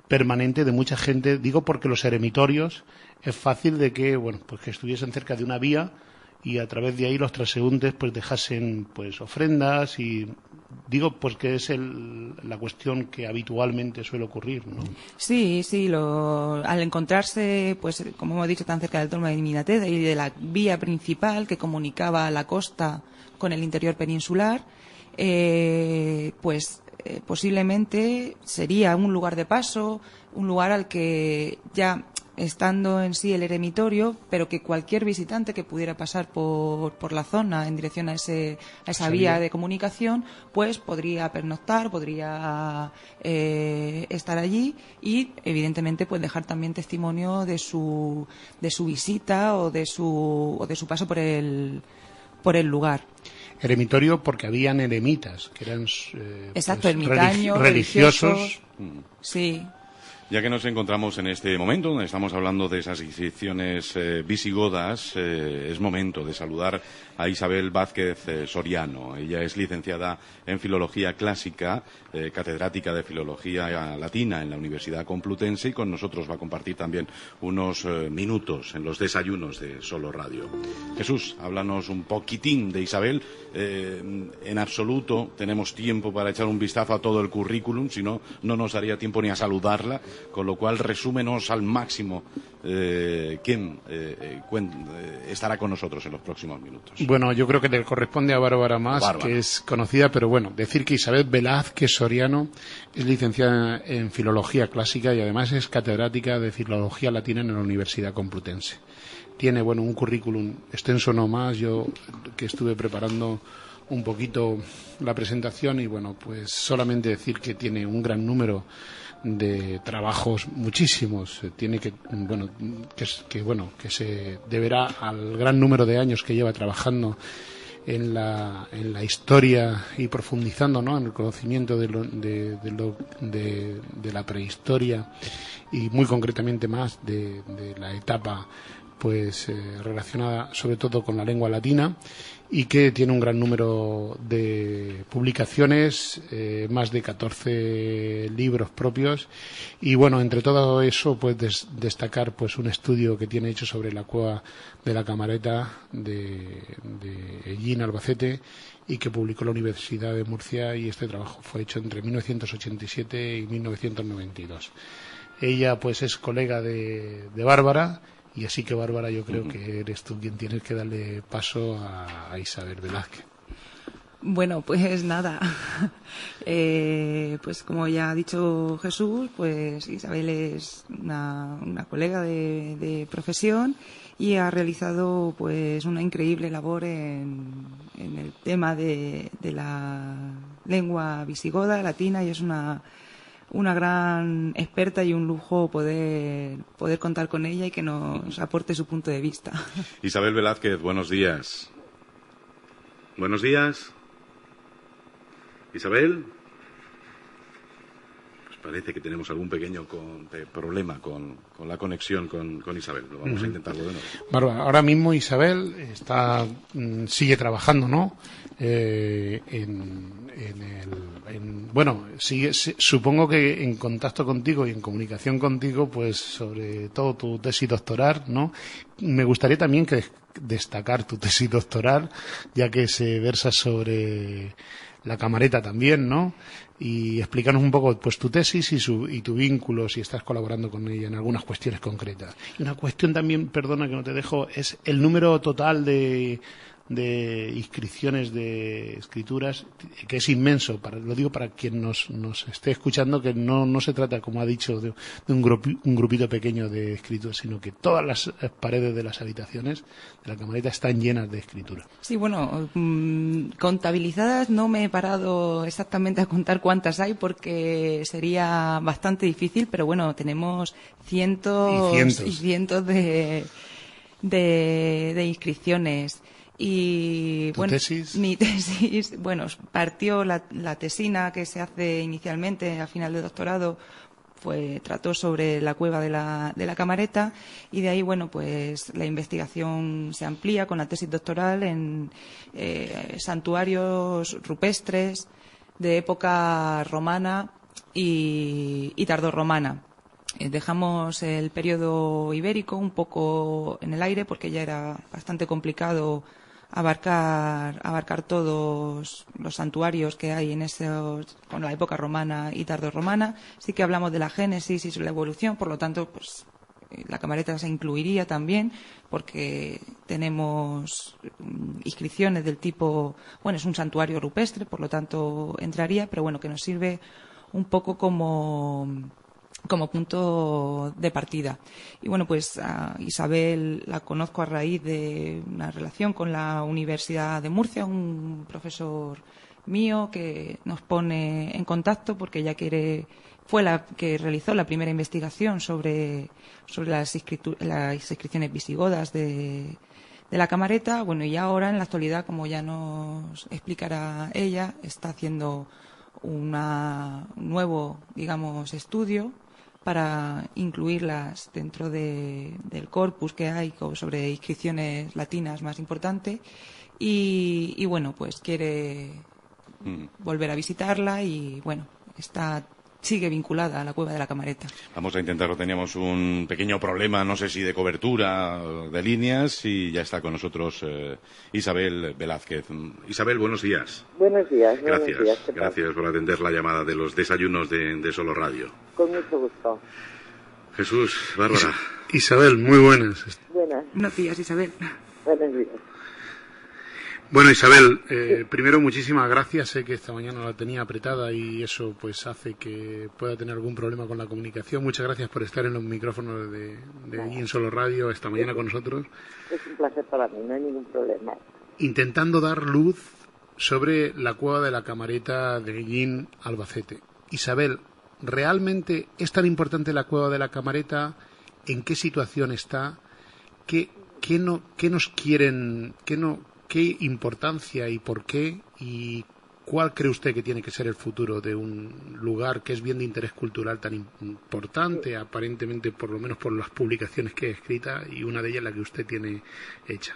permanente de mucha gente. Digo porque los eremitorios es fácil de que, bueno, pues que estuviesen cerca de una vía y a través de ahí los transeúntes pues dejasen pues ofrendas, y digo pues que es la cuestión que habitualmente suele ocurrir, ¿no? Sí, al encontrarse, pues como hemos dicho, tan cerca del Tolmo de Minateda y de la vía principal que comunicaba la costa con el interior peninsular, posiblemente sería un lugar de paso, un lugar al que ya estando en sí el eremitorio, pero que cualquier visitante que pudiera pasar por la zona en dirección a esa vía de comunicación, pues podría pernoctar, podría estar allí y evidentemente pues dejar también testimonio de su visita o de su paso por el lugar. Eremitorio porque habían eremitas, que eran exacto, ermitaños, religiosos. Sí. Ya que nos encontramos en este momento, donde estamos hablando de esas inscripciones visigodas, es momento de saludar a Isabel Vázquez Soriano. Ella es licenciada en Filología Clásica, catedrática de Filología Latina en la Universidad Complutense, y con nosotros va a compartir también unos minutos en los desayunos de Solo Radio. Jesús, háblanos un poquitín de Isabel. En absoluto tenemos tiempo para echar un vistazo a todo el currículum, si no, no nos daría tiempo ni a saludarla. Con lo cual, resúmenos al máximo quién estará con nosotros en los próximos minutos. Bueno, yo creo que le corresponde a Bárbara más, que es conocida, pero bueno, decir que Isabel Velázquez Soriano es licenciada en Filología Clásica y además es catedrática de Filología Latina en la Universidad Complutense. Tiene, bueno, un currículum extenso no más, yo que estuve preparando un poquito la presentación, y bueno, pues solamente decir que tiene un gran número de trabajos, muchísimos, tiene que se deberá al gran número de años que lleva trabajando en la historia y profundizando, ¿no?, en el conocimiento de la prehistoria, y muy concretamente más de la etapa pues relacionada sobre todo con la lengua latina, y que tiene un gran número de publicaciones, más de 14 libros propios. Y bueno, entre todo eso, pues destacar pues un estudio que tiene hecho sobre la cueva de la Camareta de Ellín, Albacete, y que publicó la Universidad de Murcia, y este trabajo fue hecho entre 1987 y 1992. Ella pues es colega de Bárbara, y así que, Bárbara, yo creo que eres tú quien tienes que darle paso a Isabel Velázquez. Bueno, pues nada, pues como ya ha dicho Jesús, pues Isabel es una colega de profesión y ha realizado pues una increíble labor en el tema de la lengua visigoda, latina, y es una gran experta, y un lujo poder contar con ella y que nos aporte su punto de vista. Isabel Velázquez, buenos días. Buenos días. Isabel. Pues parece que tenemos algún pequeño problema con la conexión con Isabel. Lo vamos a intentarlo de nuevo. Bárbara, ahora mismo Isabel sigue trabajando, ¿no? Supongo que en contacto contigo y en comunicación contigo, pues sobre todo tu tesis doctoral, ¿no? Me gustaría también destacar tu tesis doctoral, ya que se versa sobre la Camareta también, ¿no? Y explícanos un poco pues tu tesis y tu vínculo, si estás colaborando con ella en algunas cuestiones concretas. Y una cuestión también, perdona que no te dejo, es el número total de inscripciones de escrituras, que es inmenso. Lo digo para quien nos esté escuchando, que no se trata, como ha dicho, de un grupito pequeño de escrituras, sino que todas las paredes de las habitaciones de la Camareta están llenas de escritura. Sí, bueno, contabilizadas no me he parado exactamente a contar cuántas hay, porque sería bastante difícil, pero bueno, tenemos cientos y cientos de inscripciones. Y ¿Tu tesis? Mi tesis, bueno, partió la tesina que se hace inicialmente a final de doctorado, trató sobre la cueva de la Camareta, y de ahí, bueno, pues la investigación se amplía con la tesis doctoral en santuarios rupestres de época romana y tardorromana. Dejamos el periodo ibérico un poco en el aire, porque ya era bastante complicado abarcar todos los santuarios que hay con la época romana y tardorromana. Sí que hablamos de la génesis y la evolución, por lo tanto, pues la Camareta se incluiría también, porque tenemos inscripciones del tipo, bueno, es un santuario rupestre, por lo tanto entraría, pero bueno, que nos sirve un poco como punto de partida. Y bueno, pues a Isabel la conozco a raíz de una relación con la Universidad de Murcia, un profesor mío que nos pone en contacto, porque ella fue la que realizó la primera investigación sobre las inscripciones visigodas de la Camareta. Bueno, y ahora, en la actualidad, como ya nos explicará ella, está haciendo un nuevo, digamos, estudio para incluirlas dentro del corpus que hay sobre inscripciones latinas más importante, y bueno, pues quiere volver a visitarla, y bueno, sigue vinculada a la cueva de la Camareta. Vamos a intentarlo. Teníamos un pequeño problema, no sé si de cobertura, de líneas, y ya está con nosotros Isabel Velázquez. Isabel, buenos días. Buenos días. Gracias por atender la llamada de los desayunos de Solo Radio. Con mucho gusto. Jesús, Bárbara. Isabel, muy buenas. Buenas. Buenos días, Isabel. Buenos días. Bueno, Isabel, primero muchísimas gracias. Sé que esta mañana la tenía apretada y eso pues hace que pueda tener algún problema con la comunicación. Muchas gracias por estar en los micrófonos de Ellín Solo Radio esta mañana con nosotros. Es un placer para mí, no hay ningún problema. Intentando dar luz sobre la cueva de la Camareta de Ellín, Albacete. Isabel, ¿realmente es tan importante la cueva de la Camareta? ¿En qué situación está? ¿Qué nos quieren? ¿Qué importancia y por qué? ¿Y ¿cuál cree usted que tiene que ser el futuro de un lugar que es bien de interés cultural tan importante, aparentemente, por lo menos por las publicaciones que he escrita, y una de ellas la que usted tiene hecha?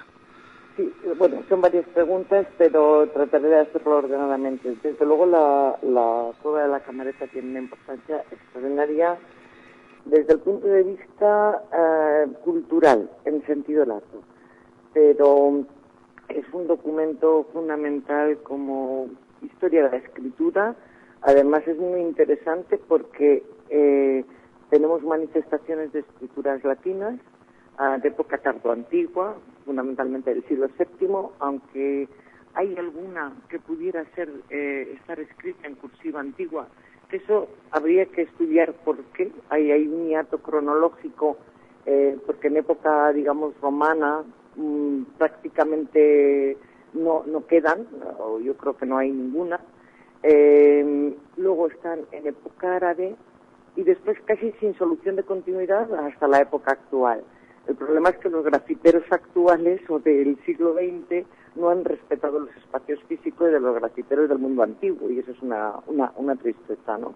Sí, bueno, son varias preguntas, pero trataré de hacerlo ordenadamente. Desde luego la Cueva de la Camareta tiene una importancia extraordinaria desde el punto de vista cultural, en sentido lato, pero es un documento fundamental como historia de la escritura. Además es muy interesante porque tenemos manifestaciones de escrituras latinas de época tardoantigua, fundamentalmente del siglo VII, aunque hay alguna que pudiera estar escrita en cursiva antigua, que eso habría que estudiar por qué. Hay un hiato cronológico, porque en época, digamos, romana prácticamente no quedan, o yo creo que no hay ninguna. Luego están en época árabe y después casi sin solución de continuidad hasta la época actual. El problema es que los grafiteros actuales o del siglo XX no han respetado los espacios físicos de los grafiteros del mundo antiguo, y eso es una tristeza, ¿no?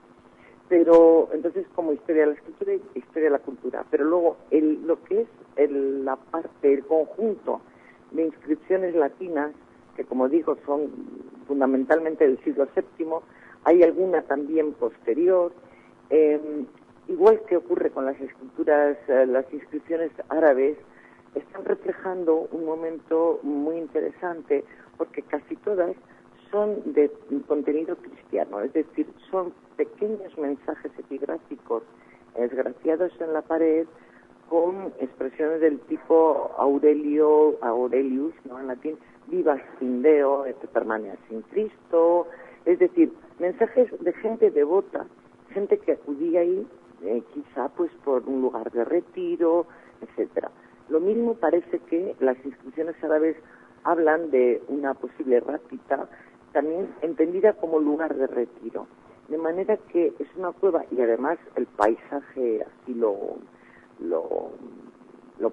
Pero entonces, como historia de la escritura y historia de la cultura. Pero luego lo que es el conjunto de inscripciones latinas, que como digo son fundamentalmente del siglo VII, hay alguna también posterior. Igual que ocurre con las escrituras, las inscripciones árabes, están reflejando un momento muy interesante, porque casi todas son de contenido cristiano, es decir, son pequeños mensajes epigráficos esgraciados en la pared con expresiones del tipo Aurelius, ¿no?, en latín, vivas in Deo, permaneas in Cristo, es decir, mensajes de gente devota, gente que acudía ahí, quizá pues por un lugar de retiro, etcétera. Lo mismo parece que las inscripciones árabes hablan de una posible rápita, también entendida como lugar de retiro. De manera que es una cueva, y además el paisaje así lo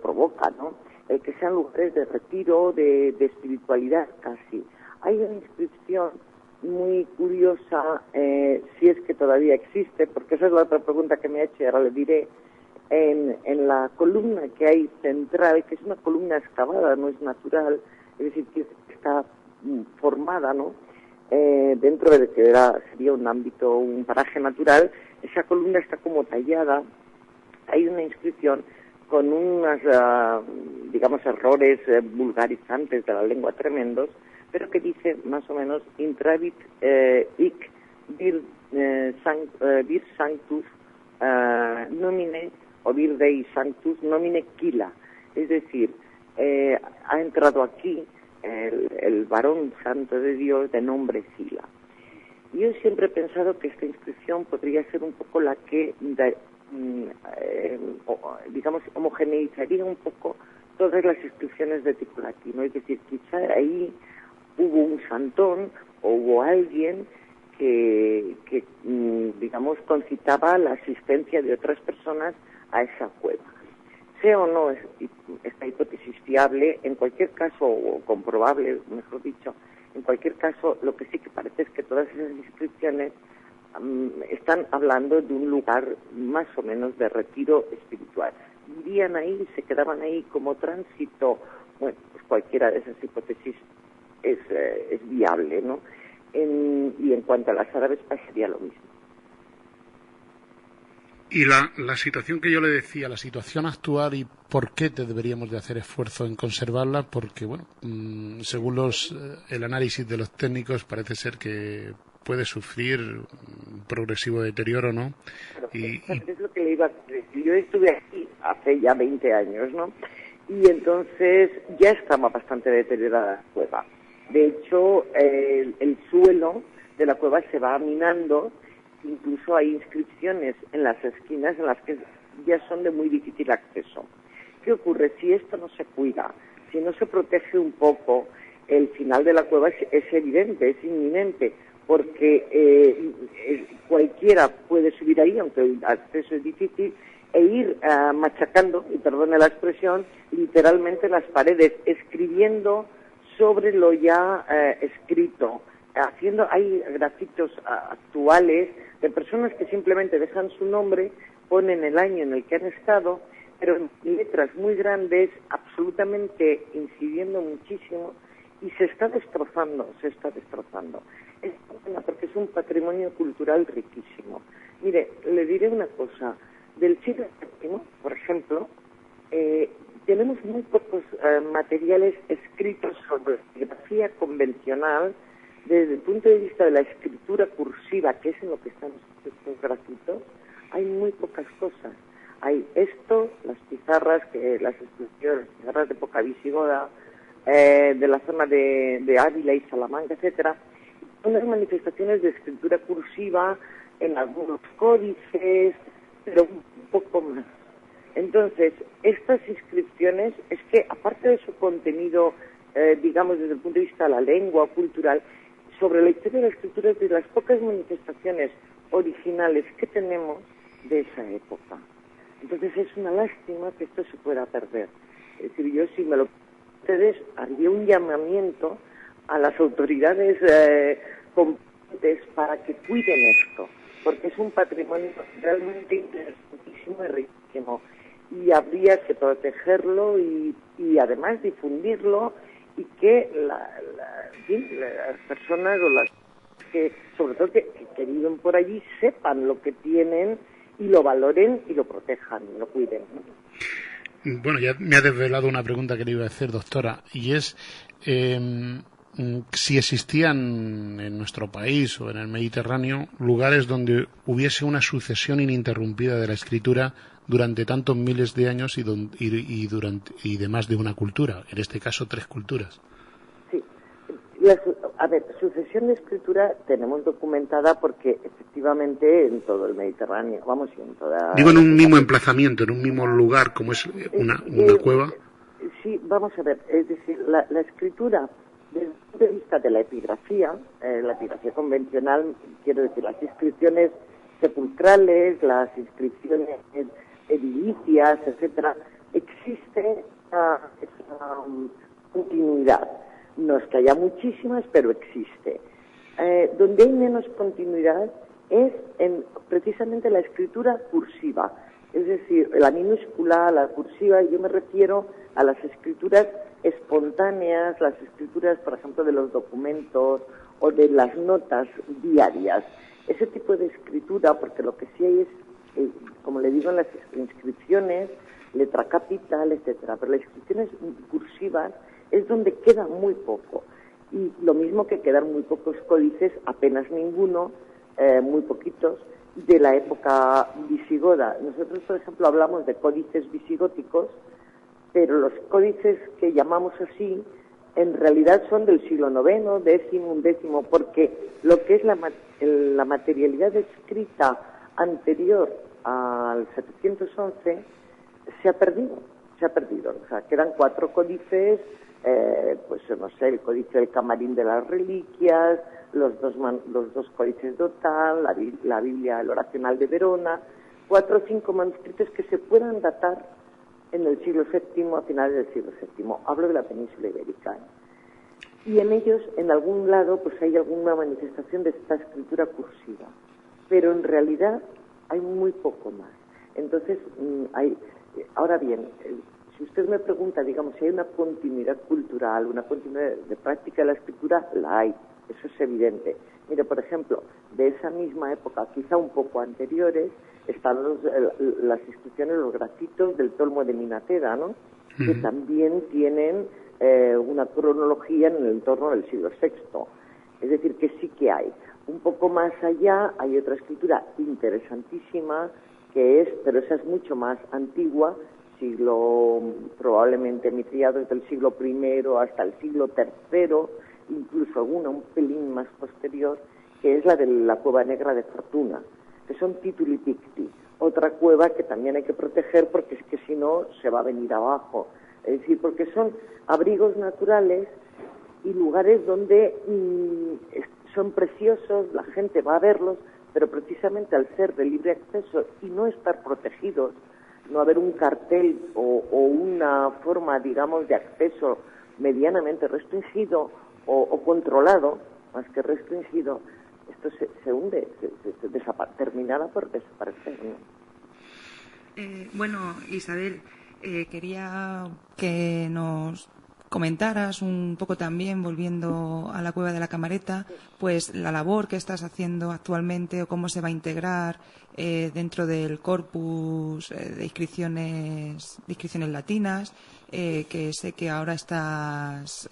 provoca, ¿no? El que sean lugares de retiro, de espiritualidad casi. Hay una inscripción muy curiosa, si es que todavía existe, porque esa es la otra pregunta que me ha hecho y ahora le diré, en la columna que hay central, que es una columna excavada, no es natural, es decir, que está formada, ¿no?, dentro de que sería un ámbito, un paraje natural. Esa columna está como tallada, hay una inscripción con unos, digamos, errores vulgarizantes de la lengua tremendos, pero que dice más o menos intravit hic vir sanctus nomine, o vir dei sanctus nomine Quila, es decir, ha entrado aquí el varón santo de Dios de nombre Sila. Yo siempre he pensado que esta inscripción podría ser un poco la que, digamos, homogeneizaría un poco todas las inscripciones de tipo latino, es decir, quizá ahí hubo un santón o hubo alguien que digamos, concitaba la asistencia de otras personas a esa cueva. Sea o no esta hipótesis fiable, en cualquier caso, o comprobable, mejor dicho, en cualquier caso, lo que sí que parece es que todas esas inscripciones están hablando de un lugar más o menos de retiro espiritual. Irían ahí, se quedaban ahí como tránsito. Bueno, pues cualquiera de esas hipótesis es viable, ¿no? Y en cuanto a las árabes pasaría lo mismo. Y la situación que yo le decía, la situación actual, y por qué deberíamos de hacer esfuerzo en conservarla, porque, bueno, según el análisis de los técnicos, parece ser que puede sufrir un progresivo deterioro, ¿no? Es lo que le iba a decir. Yo estuve aquí hace ya 20 años, ¿no? Y entonces ya estaba bastante deteriorada la cueva. De hecho, el suelo de la cueva se va minando. Incluso hay inscripciones en las esquinas en las que ya son de muy difícil acceso. ¿Qué ocurre? Si esto no se cuida, si no se protege un poco, el final de la cueva es evidente, es inminente, porque cualquiera puede subir ahí, aunque el acceso es difícil, e ir machacando, y perdone la expresión, literalmente las paredes, escribiendo sobre lo ya escrito, hay grafitos actuales de personas que simplemente dejan su nombre, ponen el año en el que han estado, pero en letras muy grandes, absolutamente incidiendo muchísimo, y se está destrozando. Es una pena porque es un patrimonio cultural riquísimo. Mire, le diré una cosa, del siglo VII, por ejemplo, tenemos muy pocos materiales escritos sobre grafía convencional desde el punto de vista de la escritura cursiva, que es en lo que están estos grafitos. Hay muy pocas cosas. Hay esto, las pizarras, las pizarras de época visigoda, de la zona de Ávila y Salamanca, etcétera, unas manifestaciones de escritura cursiva en algunos códices, pero un poco más. Entonces, estas inscripciones, es que aparte de su contenido, digamos, desde el punto de vista de la lengua cultural, sobre la historia de la escritura es de las pocas manifestaciones originales que tenemos de esa época. Entonces, es una lástima que esto se pueda perder. Es decir, yo, si me lo ustedes, haría un llamamiento a las autoridades competentes para que cuiden esto, porque es un patrimonio realmente interesantísimo y riquísimo, y habría que protegerlo y además difundirlo, y que las personas o las que, sobre todo que viven por allí, sepan lo que tienen y lo valoren y lo protejan y lo cuiden, ¿no? Bueno, ya me ha desvelado una pregunta que le iba a hacer, doctora, y es si existían en nuestro país o en el Mediterráneo lugares donde hubiese una sucesión ininterrumpida de la escritura durante tantos miles de años y de más de una cultura, en este caso 3 culturas. Sí. Sucesión de escritura tenemos documentada porque efectivamente en todo el Mediterráneo, y en toda... Digo, en un mismo emplazamiento, en un mismo lugar, como es una cueva. Sí, vamos a ver, es decir, la escritura, desde el punto de vista de la epigrafía convencional, quiero decir, las inscripciones sepulcrales, las inscripciones edilicias, etcétera, existe esa continuidad. No es que haya muchísimas, pero existe. Donde hay menos continuidad es precisamente la escritura cursiva, es decir, la minúscula, la cursiva. Yo me refiero a las escrituras espontáneas, las escrituras, por ejemplo, de los documentos o de las notas diarias. Ese tipo de escritura, porque lo que sí hay es, como le digo, en las inscripciones, letra capital, etcétera, pero las inscripciones cursivas es donde queda muy poco. Y lo mismo que quedan muy pocos códices, apenas ninguno, muy poquitos, de la época visigoda. Nosotros, por ejemplo, hablamos de códices visigóticos, pero los códices que llamamos así, en realidad son del siglo IX, X, porque lo que es la materialidad escrita anterior al 711 se ha perdido. O sea, quedan 4 códices, el códice del Camarín de las Reliquias, los dos códices de Otal, la Biblia, el Oracional de Verona, 4 o 5 manuscritos que se puedan datar en el siglo VII, a finales del siglo VII. Hablo de la península ibérica. Y en ellos, en algún lado, pues hay alguna manifestación de esta escritura cursiva. Pero en realidad hay muy poco más. Entonces, ahora bien, si usted me pregunta, digamos, si hay una continuidad cultural, una continuidad de práctica de la escritura, la hay. Eso es evidente. Mire, por ejemplo, de esa misma época, quizá un poco anteriores, están las inscripciones, los grafitos del Tolmo de Minateda, ¿no? Uh-huh. Que también tienen una cronología en el entorno del siglo VI. Es decir, que sí que hay. Un poco más allá hay otra escritura interesantísima, pero esa es mucho más antigua, probablemente mediados del siglo I hasta el siglo III, incluso alguna un pelín más posterior, que es la de la Cueva Negra de Fortuna, que son Tituli Picti, otra cueva que también hay que proteger porque es que si no se va a venir abajo. Es decir, porque son abrigos naturales y lugares donde son preciosos, la gente va a verlos, pero precisamente al ser de libre acceso y no estar protegidos, no haber un cartel o una forma, digamos, de acceso medianamente restringido o controlado, más que restringido, esto se hunde, terminará por desaparecer, ¿no? Bueno, Isabel, quería que nos comentaras un poco también, volviendo a la Cueva de la Camareta, pues la labor que estás haciendo actualmente o cómo se va a integrar dentro del corpus de inscripciones latinas, que sé que ahora estás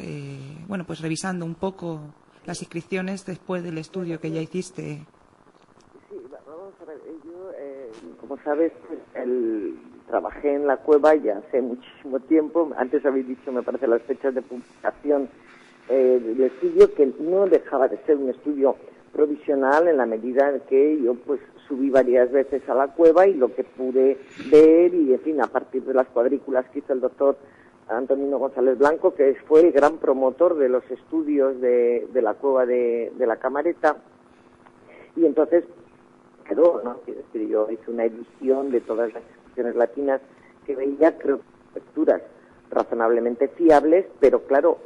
pues revisando un poco las inscripciones después del estudio que ya hiciste. Sí, vamos a ver, yo, como sabes, pues, trabajé en la cueva ya hace muchísimo tiempo. Antes habéis dicho, me parece, las fechas de publicación del estudio, que no dejaba de ser un estudio provisional en la medida en que yo pues subí varias veces a la cueva y lo que pude ver, y en fin, a partir de las cuadrículas que hizo el doctor Antonino González Blanco, que fue el gran promotor de los estudios de la cueva de la Camareta, y entonces quedó, ¿no? Es decir, yo hice una edición de todas las inscripciones latinas que veía, creo, lecturas razonablemente fiables, pero claro,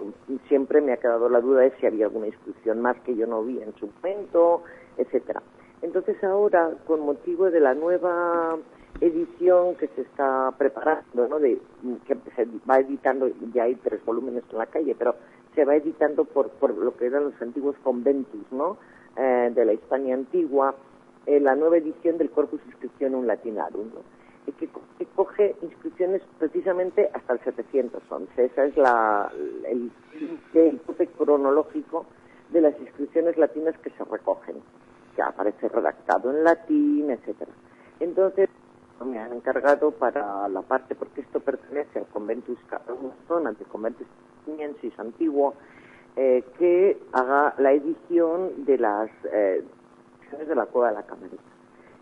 siempre me ha quedado la duda de si había alguna inscripción más que yo no vi en su momento, etcétera. Entonces ahora, con motivo de la nueva edición que se está preparando, ¿no? Que se va editando, ya hay 3 volúmenes en la calle, pero se va editando por lo que eran los antiguos conventus, ¿no? De la Hispania antigua, la nueva edición del Corpus Inscriptionum Latinarum, ¿no? Que coge inscripciones precisamente hasta el 711. Esa es el tope cronológico de las inscripciones latinas que se recogen, que aparece redactado en latín, etcétera. Entonces, me han encargado para la parte, porque esto pertenece al Conventus Carolus, al Conventus Cimiensis antiguo, que haga la edición de las inscripciones de la Cueva de la Camareta.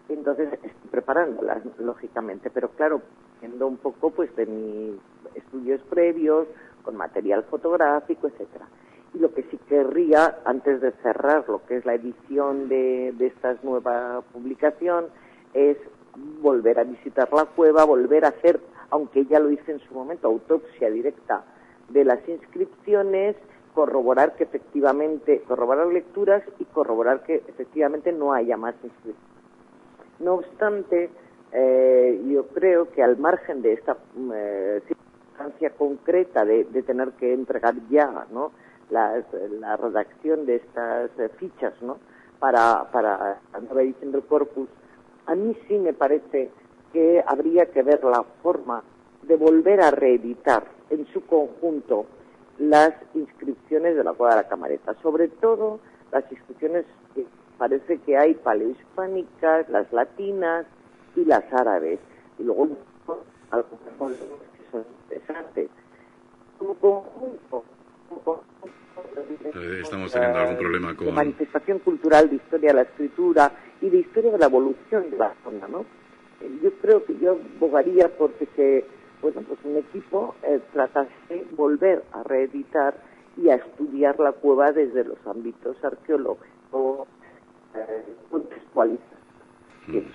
Entonces estoy preparándolas, lógicamente, pero claro, viendo un poco pues de mis estudios previos, con material fotográfico, etcétera. Y lo que sí querría, antes de cerrar lo que es la edición de esta nueva publicación, es volver a visitar la cueva, volver a hacer, aunque ya lo hice en su momento, autopsia directa de las inscripciones, corroborar lecturas y corroborar que efectivamente no haya más inscripciones. No obstante, yo creo que al margen de esta circunstancia concreta de tener que entregar ya, ¿no?, la redacción de estas fichas, ¿no?, para la nueva edición del corpus, a mí sí me parece que habría que ver la forma de volver a reeditar en su conjunto las inscripciones de la Cueva de la Camareta, sobre todo las inscripciones que parece que hay paleohispánicas, las latinas y las árabes, y luego algunas que son interesantes. Como conjunto, estamos teniendo algún problema con... de manifestación cultural, de historia de la escritura y de historia de la evolución de la zona, ¿no? Yo creo que yo abogaría porque pues un equipo tratase de volver a reeditar y a estudiar la cueva desde los ámbitos arqueológicos, contextualizar. Sí.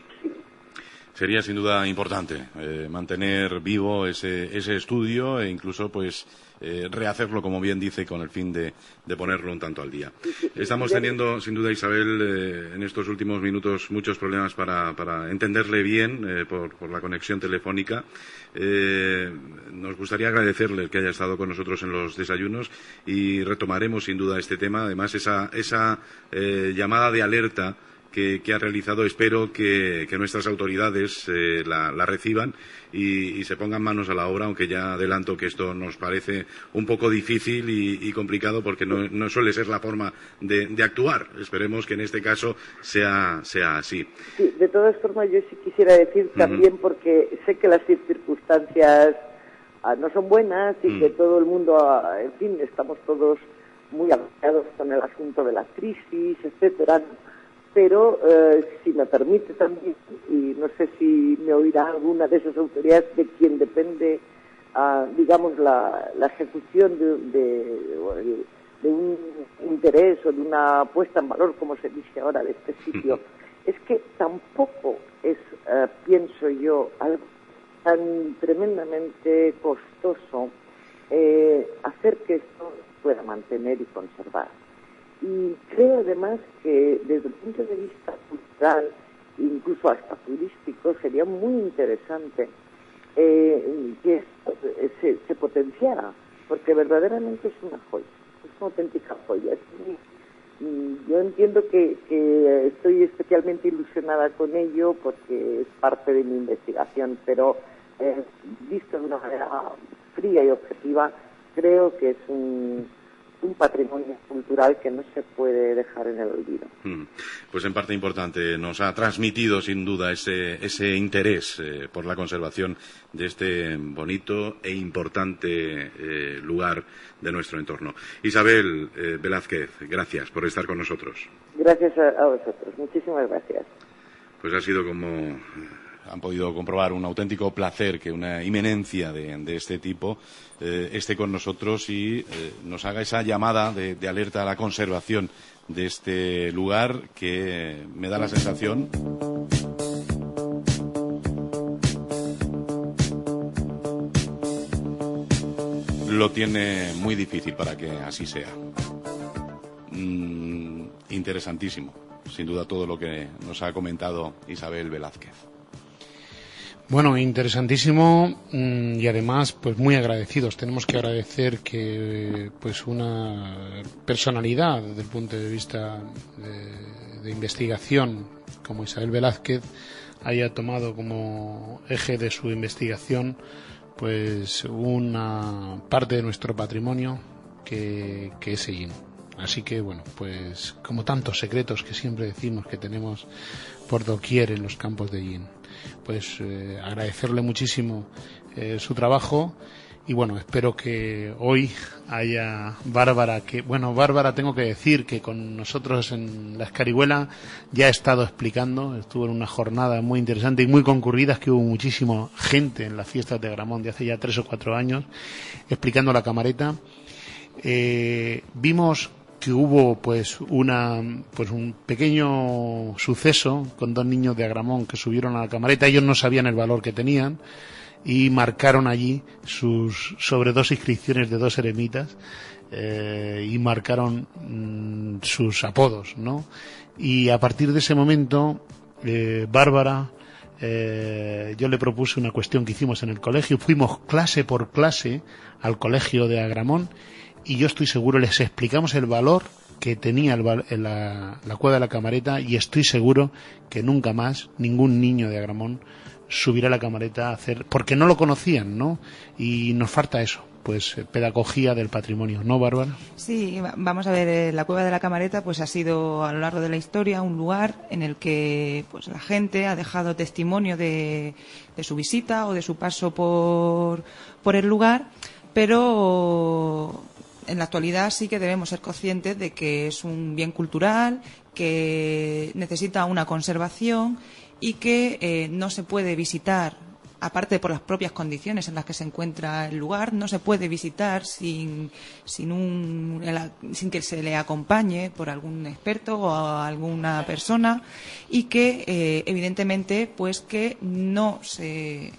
Sería sin duda importante mantener vivo ese estudio e incluso pues rehacerlo, como bien dice, con el fin de ponerlo un tanto al día. Estamos teniendo, sin duda, Isabel, en estos últimos minutos muchos problemas para entenderle bien por la conexión telefónica. Nos gustaría agradecerle el que haya estado con nosotros en los desayunos y retomaremos sin duda este tema. Además, esa llamada de alerta que ha realizado, espero que nuestras autoridades la reciban y se pongan manos a la obra, aunque ya adelanto que esto nos parece un poco difícil y complicado porque no suele ser la forma de actuar. Esperemos que en este caso sea así. Sí, de todas formas yo sí quisiera decir también, porque sé que las circunstancias no son buenas y que todo el mundo, en fin, estamos todos muy agobiados con el asunto de la crisis, etcétera. Pero, si me permite también, y no sé si me oirá alguna de esas autoridades de quien depende, digamos, la ejecución de un interés o de una puesta en valor, como se dice ahora, de este sitio, es que tampoco es, pienso yo, algo tan tremendamente costoso hacer que esto pueda mantener y conservar. Y creo además que desde el punto de vista cultural, incluso hasta turístico, sería muy interesante que esto se potenciara, porque verdaderamente es una joya, es una auténtica joya. Yo entiendo que estoy especialmente ilusionada con ello porque es parte de mi investigación, pero visto de una manera fría y objetiva, creo que es un patrimonio cultural que no se puede dejar en el olvido. Pues en parte importante nos ha transmitido sin duda ese interés por la conservación de este bonito e importante lugar de nuestro entorno. Isabel Velázquez, gracias por estar con nosotros. Gracias a vosotros, muchísimas gracias. Pues ha sido, como han podido comprobar, un auténtico placer que una eminencia de este tipo esté con nosotros y nos haga esa llamada de alerta a la conservación de este lugar que me da la sensación lo tiene muy difícil para que así sea. Interesantísimo, sin duda, todo lo que nos ha comentado Isabel Velázquez. Bueno, interesantísimo y además pues muy agradecidos. Tenemos que agradecer que pues una personalidad desde el punto de vista de investigación como Isabel Velázquez haya tomado como eje de su investigación pues una parte de nuestro patrimonio que es Hellín. Así que bueno, pues como tantos secretos que siempre decimos que tenemos por doquier en los campos de Hellín, pues agradecerle muchísimo su trabajo y bueno, espero que hoy haya Bárbara, Bárbara tengo que decir que con nosotros en la Escarihuela ya ha estado explicando, estuvo en una jornada muy interesante y muy concurrida, que hubo muchísima gente en las fiestas de Agramont de hace ya 3 o 4 años explicando la camareta. Vimos que hubo pues un pequeño suceso con 2 niños de Agramont que subieron a la camareta. Ellos no sabían el valor que tenían y marcaron allí sobre 2 inscripciones de 2 eremitas y marcaron sus apodos, ¿no? Y a partir de ese momento Bárbara, yo le propuse una cuestión que hicimos en el colegio. Fuimos clase por clase al colegio de Agramont y yo estoy seguro, les explicamos el valor que tenía la cueva de la camareta y estoy seguro que nunca más ningún niño de Agramont subirá a la camareta a hacer, porque no lo conocían, ¿no? Y nos falta eso, pues pedagogía del patrimonio, ¿no, Bárbara? Sí, vamos a ver, la cueva de la camareta pues ha sido a lo largo de la historia un lugar en el que pues la gente ha dejado testimonio de su visita o de su paso por el lugar, pero en la actualidad sí que debemos ser conscientes de que es un bien cultural, que necesita una conservación y que no se puede visitar, aparte por las propias condiciones en las que se encuentra el lugar, no se puede visitar sin que se le acompañe por algún experto o alguna persona y que evidentemente pues que no se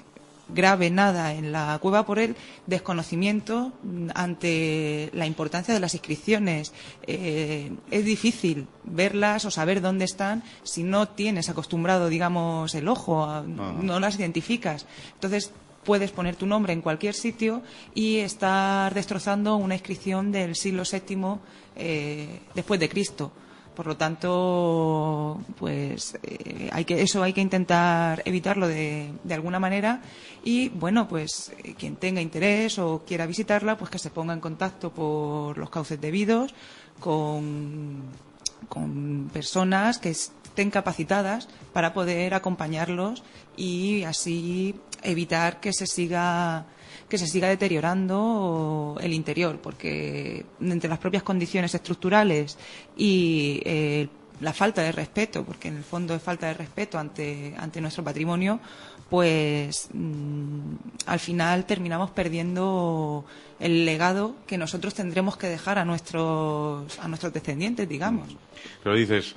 grave nada en la cueva por el desconocimiento ante la importancia de las inscripciones. Es difícil verlas o saber dónde están si no tienes acostumbrado, digamos, el ojo, no las identificas. Entonces puedes poner tu nombre en cualquier sitio y estar destrozando una inscripción del siglo VII después de Cristo. Por lo tanto, pues hay que intentar evitarlo de alguna manera y, bueno, pues quien tenga interés o quiera visitarla, pues que se ponga en contacto por los cauces debidos con personas que estén capacitadas para poder acompañarlos y así evitar que se siga deteriorando el interior, porque entre las propias condiciones estructurales y la falta de respeto, porque en el fondo es falta de respeto ante nuestro patrimonio, pues al final terminamos perdiendo el legado que nosotros tendremos que dejar a nuestros descendientes, digamos. Pero dices,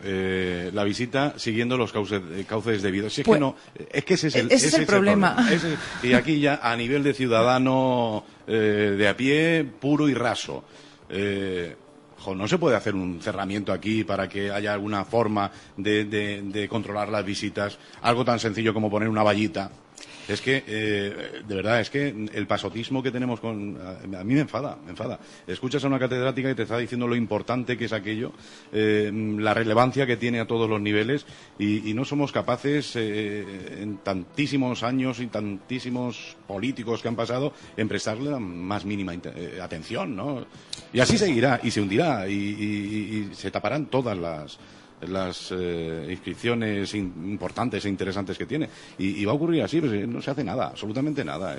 la visita siguiendo los cauces debidos. Si es pues, que no, es que ese es el problema. Y aquí ya a nivel de ciudadano de a pie, puro y raso. no se puede hacer un cerramiento aquí para que haya alguna forma de controlar las visitas, algo tan sencillo como poner una vallita. Es que, de verdad, es que el pasotismo que tenemos a mí me enfada. Escuchas a una catedrática y te está diciendo lo importante que es aquello, la relevancia que tiene a todos los niveles, y no somos capaces, en tantísimos años y tantísimos políticos que han pasado, en prestarle la más mínima atención, ¿no? Y así seguirá, y se hundirá, y se taparán todas las inscripciones importantes e interesantes que tiene, y va a ocurrir así, pues no se hace nada, absolutamente nada.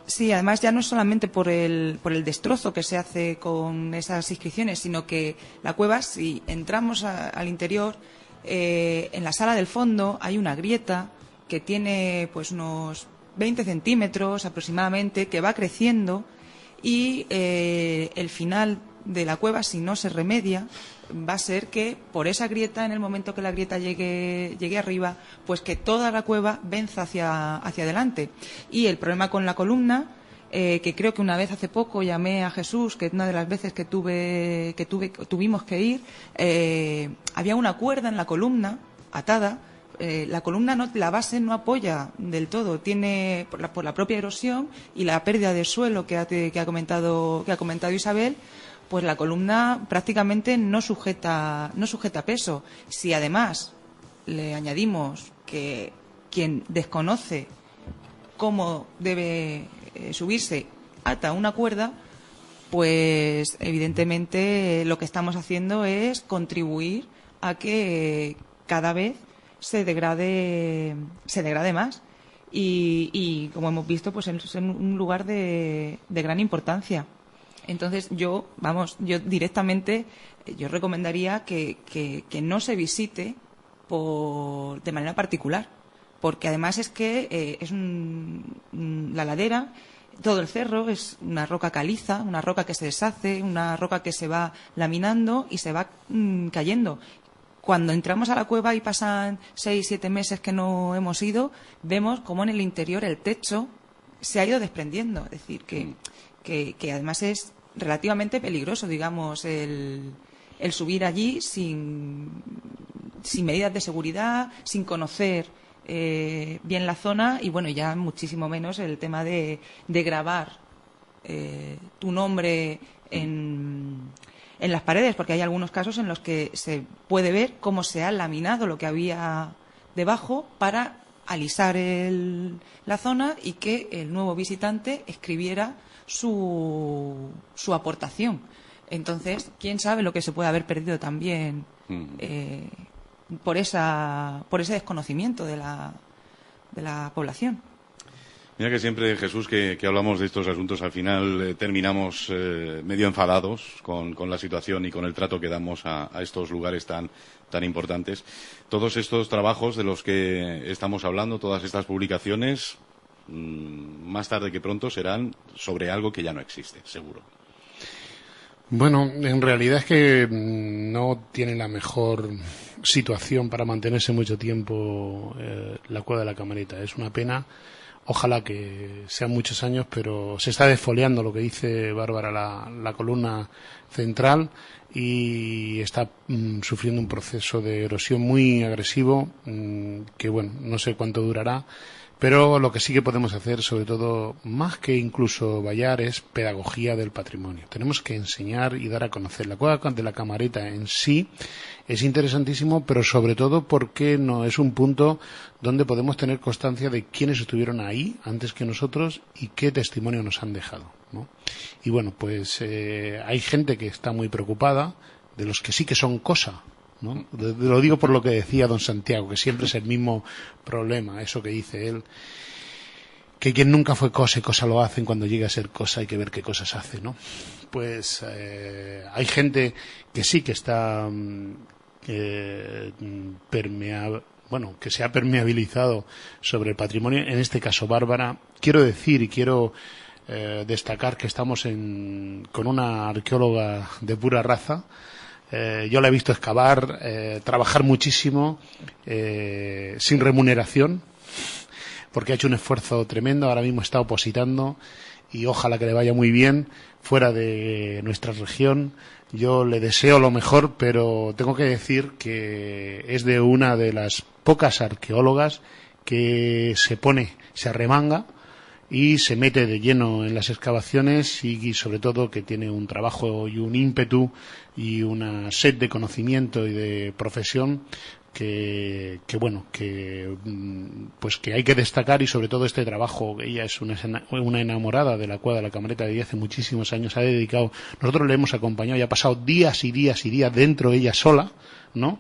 Sí, además ya no es solamente por el destrozo que se hace con esas inscripciones, sino que la cueva, si entramos al interior, en la sala del fondo hay una grieta que tiene pues unos 20 centímetros aproximadamente, que va creciendo, y el final de la cueva, si no se remedia, va a ser que por esa grieta, en el momento que la grieta llegue arriba, pues que toda la cueva venza hacia adelante. Y el problema con la columna, que creo que una vez hace poco llamé a Jesús, que una de las veces que tuvimos que ir, había una cuerda en la columna atada. La columna, la base no apoya del todo, tiene por la propia erosión y la pérdida de suelo que ha comentado Isabel. Pues la columna prácticamente no sujeta peso. Si además le añadimos que quien desconoce cómo debe subirse ata una cuerda, pues evidentemente lo que estamos haciendo es contribuir a que cada vez se degrade más. Y como hemos visto, pues es un lugar de gran importancia. Entonces yo directamente yo recomendaría que no se visite de manera particular, porque además es que la ladera, todo el cerro es una roca caliza, una roca que se deshace, una roca que se va laminando y se va cayendo. Cuando entramos a la cueva y pasan 6-7 meses que no hemos ido, vemos cómo en el interior el techo se ha ido desprendiendo. Es decir, que además es relativamente peligroso, digamos, el subir allí sin medidas de seguridad, sin conocer bien la zona, y bueno, ya muchísimo menos el tema de grabar tu nombre en las paredes, porque hay algunos casos en los que se puede ver cómo se ha laminado lo que había debajo para alisar la zona y que el nuevo visitante escribiera su aportación. Entonces, quién sabe lo que se puede haber perdido también por ese desconocimiento de la población. Mira que siempre, Jesús, que hablamos de estos asuntos, al final terminamos medio enfadados con la situación y con el trato que damos a estos lugares tan importantes. Todos estos trabajos de los que estamos hablando, todas estas publicaciones, más tarde que pronto serán sobre algo que ya no existe, seguro. Bueno, en realidad es que no tiene la mejor situación para mantenerse mucho tiempo la cueva de la Camarita. Es una pena. Ojalá que sean muchos años, pero se está desfoliando, lo que dice Bárbara, la columna central, y está sufriendo un proceso de erosión muy agresivo, que bueno, no sé cuánto durará, pero lo que sí que podemos hacer, sobre todo, más que incluso vallar, es pedagogía del patrimonio. Tenemos que enseñar y dar a conocer. La cueva de la Camarita en sí es interesantísimo, pero sobre todo porque no es un punto donde podemos tener constancia de quiénes estuvieron ahí antes que nosotros y qué testimonio nos han dejado, ¿no? Y bueno, pues hay gente que está muy preocupada, de los que sí que son cosa, ¿no? Lo digo por lo que decía don Santiago, que siempre es el mismo problema, eso que dice él, que quien nunca fue cosa y cosa lo hacen, cuando llega a ser cosa hay que ver qué cosas hace, ¿no? Pues hay gente que sí que está que se ha permeabilizado sobre el patrimonio, en este caso Bárbara. Quiero decir y quiero destacar que estamos con una arqueóloga de pura raza. Yo la he visto excavar, trabajar muchísimo, sin remuneración, porque ha hecho un esfuerzo tremendo. Ahora mismo está opositando y ojalá que le vaya muy bien fuera de nuestra región. Yo le deseo lo mejor, pero tengo que decir que es de una de las pocas arqueólogas que se arremanga y se mete de lleno en las excavaciones y sobre todo que tiene un trabajo y un ímpetu y una sed de conocimiento y de profesión que hay que destacar, y sobre todo este trabajo. Ella es una enamorada de la Cueva de la Camareta desde hace muchísimos años, ha dedicado, nosotros le hemos acompañado y ha pasado días y días y días dentro ella sola, ¿no?,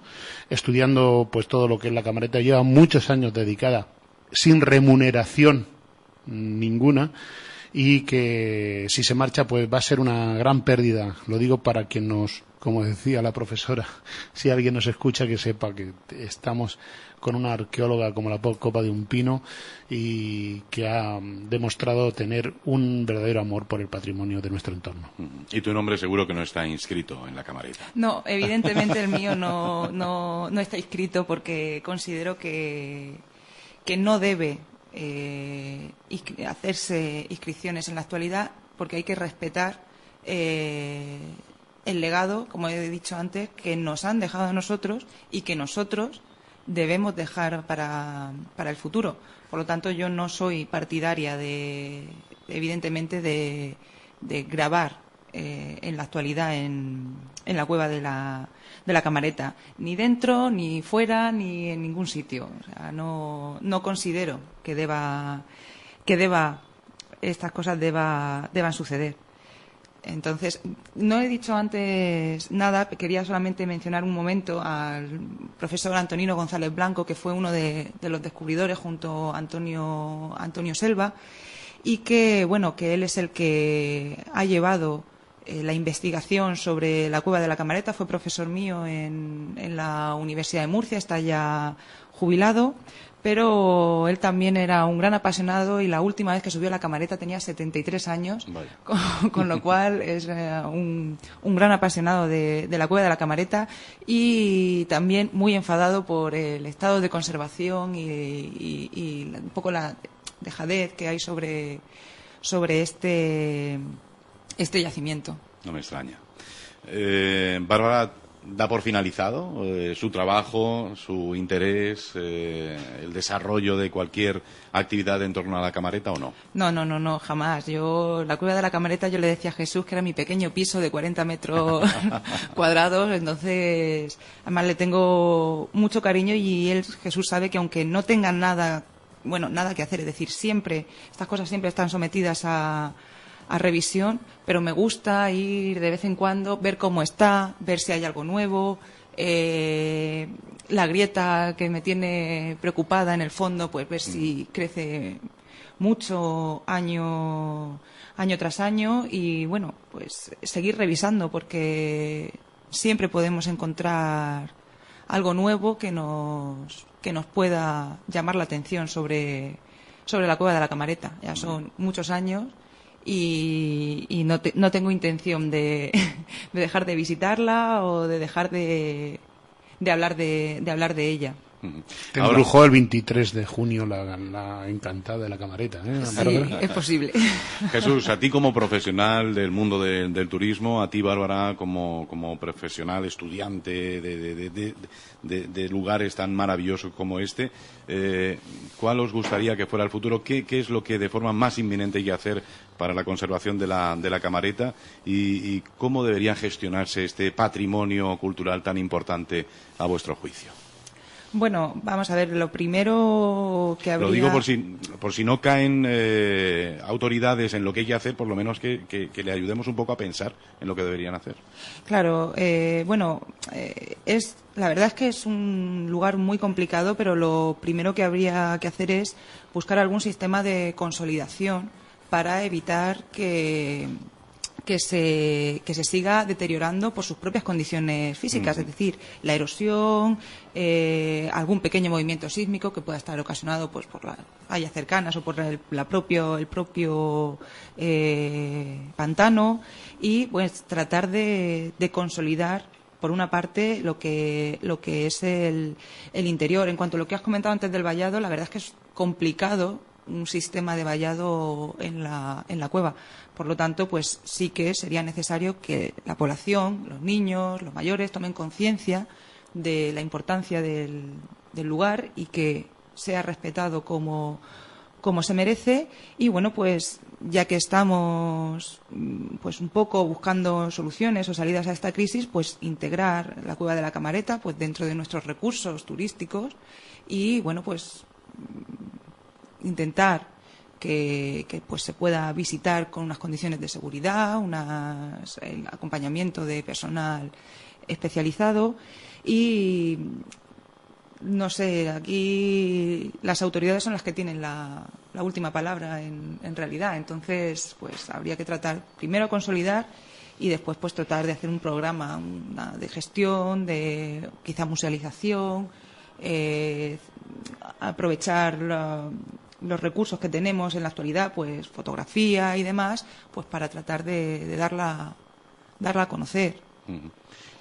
estudiando pues todo lo que es la Camareta. Lleva muchos años dedicada sin remuneración ninguna, y que si se marcha pues va a ser una gran pérdida. Lo digo para que como decía la profesora, si alguien nos escucha, que sepa que estamos con una arqueóloga como la copa de un pino y que ha demostrado tener un verdadero amor por el patrimonio de nuestro entorno. Y tu nombre seguro que no está inscrito en la Camareta. No, evidentemente el mío no está inscrito, porque considero que no debe hacerse inscripciones en la actualidad, porque hay que respetar el legado, como he dicho antes, que nos han dejado a nosotros y que nosotros debemos dejar para el futuro. Por lo tanto, yo no soy partidaria evidentemente de grabar en la actualidad en la cueva de la Camareta, ni dentro, ni fuera, ni en ningún sitio. O sea, no considero que estas cosas deban suceder. Entonces, no he dicho antes nada, quería solamente mencionar un momento al profesor Antonino González Blanco, que fue uno de los descubridores junto a Antonio Selva, y que él es el que ha llevado la investigación sobre la cueva de la Camareta. Fue profesor mío en la Universidad de Murcia, está ya jubilado, pero él también era un gran apasionado, y la última vez que subió a la Camareta tenía 73 años, con lo cual es un gran apasionado de la cueva de la Camareta, y también muy enfadado por el estado de conservación y un poco la dejadez que hay sobre este yacimiento. No me extraña. Bárbara, ¿da por finalizado su trabajo, su interés, el desarrollo de cualquier actividad en torno a la Camareta, o no? No, jamás. La cueva de la Camareta, yo le decía a Jesús que era mi pequeño piso de 40 metros cuadrados, entonces además le tengo mucho cariño, y Jesús sabe que aunque no tengan nada que hacer, es decir, estas cosas siempre están sometidas a revisión, pero me gusta ir de vez en cuando, ver cómo está, ver si hay algo nuevo, la grieta que me tiene preocupada en el fondo, pues ver si crece mucho año tras año, y pues seguir revisando, porque siempre podemos encontrar algo nuevo que nos pueda llamar la atención sobre la cueva de la Camareta. Ya son muchos años, y no tengo intención de dejar de visitarla o de dejar de hablar de ella. Te embrujó el 23 de junio la encantada de la Camareta, ¿eh? Sí, es posible. Jesús, a ti como profesional del mundo del turismo, a ti, Bárbara, como profesional, estudiante de lugares tan maravillosos como este, ¿cuál os gustaría que fuera el futuro? ¿Qué es lo que de forma más inminente hay que hacer para la conservación de la Camareta? ¿Y cómo debería gestionarse este patrimonio cultural tan importante a vuestro juicio? Bueno, vamos a ver, lo primero que habría... Lo digo por si no caen autoridades en lo que hay que hacer, por lo menos que le ayudemos un poco a pensar en lo que deberían hacer. Claro, la verdad es que es un lugar muy complicado, pero lo primero que habría que hacer es buscar algún sistema de consolidación para evitar que se siga deteriorando por sus propias condiciones físicas, es decir, la erosión, algún pequeño movimiento sísmico que pueda estar ocasionado pues por las fallas cercanas o por el propio pantano, y pues tratar de consolidar por una parte lo que es el interior. En cuanto a lo que has comentado antes del vallado, la verdad es que es complicado un sistema de vallado en la cueva. Por lo tanto, pues sí que sería necesario que la población, los niños, los mayores, tomen conciencia de la importancia del lugar y que sea respetado como se merece. Y bueno, pues ya que estamos pues un poco buscando soluciones o salidas a esta crisis, pues integrar la Cueva de la Camareta pues dentro de nuestros recursos turísticos y bueno, pues intentar que pues se pueda visitar con unas condiciones de seguridad, el acompañamiento de personal especializado y no sé, aquí las autoridades son las que tienen la última palabra en realidad. Entonces, pues habría que tratar primero consolidar y después pues tratar de hacer un programa de gestión, de quizá musealización, aprovechar los recursos que tenemos en la actualidad, pues fotografía y demás, pues para tratar de darla a conocer.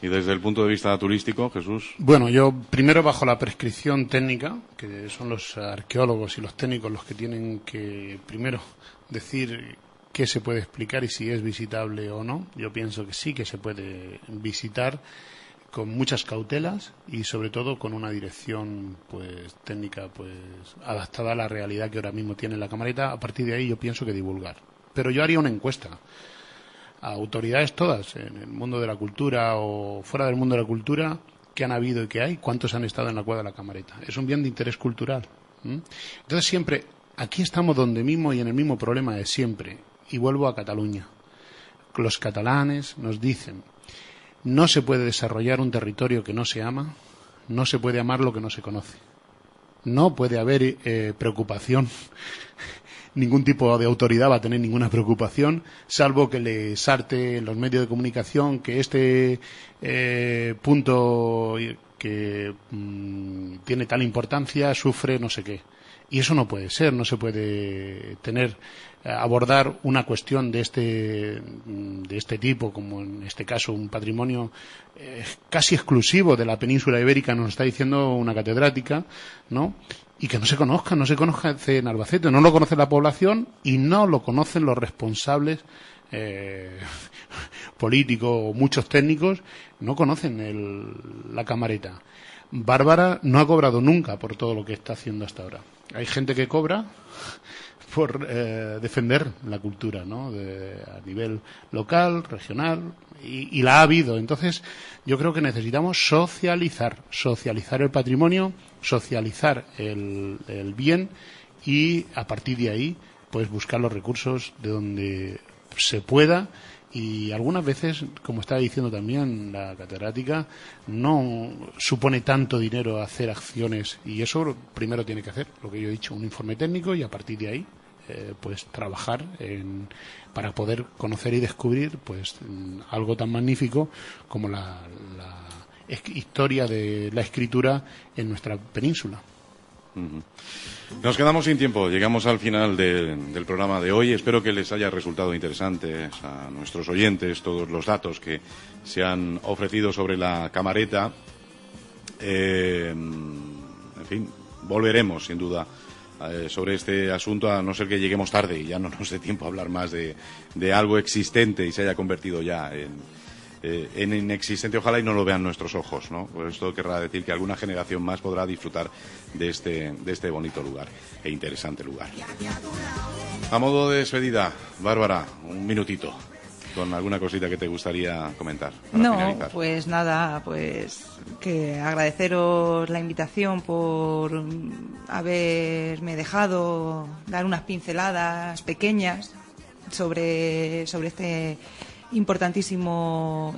Y desde el punto de vista turístico, Jesús. Bueno, yo primero bajo la prescripción técnica, que son los arqueólogos y los técnicos los que tienen que primero decir qué se puede explicar y si es visitable o no. Yo pienso que sí que se puede visitar con muchas cautelas y sobre todo con una dirección pues técnica pues adaptada a la realidad que ahora mismo tiene la Camareta. A partir de ahí yo pienso que divulgar. Pero yo haría una encuesta a autoridades todas, en el mundo de la cultura o fuera del mundo de la cultura, que han habido y que hay, cuántos han estado en la Cueva de la Camareta. Es un bien de interés cultural. Entonces siempre, aquí estamos donde mismo y en el mismo problema de siempre. Y vuelvo a Cataluña. Los catalanes nos dicen, no se puede desarrollar un territorio que no se ama, no se puede amar lo que no se conoce. No puede haber preocupación. Ningún tipo de autoridad va a tener ninguna preocupación, salvo que le sarte en los medios de comunicación que este punto que tiene tal importancia sufre no sé qué. Y eso no puede ser, no se puede abordar una cuestión de este tipo, como en este caso un patrimonio casi exclusivo de la península ibérica, nos está diciendo una catedrática, ¿no? Y que no se conozca en Albacete, no lo conoce la población y no lo conocen los responsables políticos o muchos técnicos, no conocen la Camareta. Bárbara no ha cobrado nunca por todo lo que está haciendo hasta ahora. Hay gente que cobra por defender la cultura, ¿no? A nivel local, regional, y la ha habido. Entonces, yo creo que necesitamos socializar el patrimonio, socializar el bien y a partir de ahí, pues buscar los recursos de donde se pueda. Y algunas veces, como estaba diciendo también la catedrática, no supone tanto dinero hacer acciones y eso primero tiene que hacer, lo que yo he dicho, un informe técnico y a partir de ahí pues trabajar para poder conocer y descubrir pues algo tan magnífico como la historia de la escritura en nuestra península. Nos quedamos sin tiempo, llegamos al final del programa de hoy. Espero que les haya resultado interesantes a nuestros oyentes todos los datos que se han ofrecido sobre la Camareta. En fin, volveremos sin duda sobre este asunto, a no ser que lleguemos tarde y ya no nos dé tiempo a hablar más de algo existente y se haya convertido ya en inexistente. Ojalá y no lo vean nuestros ojos, ¿no? Pues esto querrá decir que alguna generación más podrá disfrutar de este bonito lugar e interesante lugar. A modo de despedida, Bárbara, un minutito con alguna cosita que te gustaría comentar para finalizar. Pues nada, pues que agradeceros la invitación por haberme dejado dar unas pinceladas pequeñas sobre este importantísimo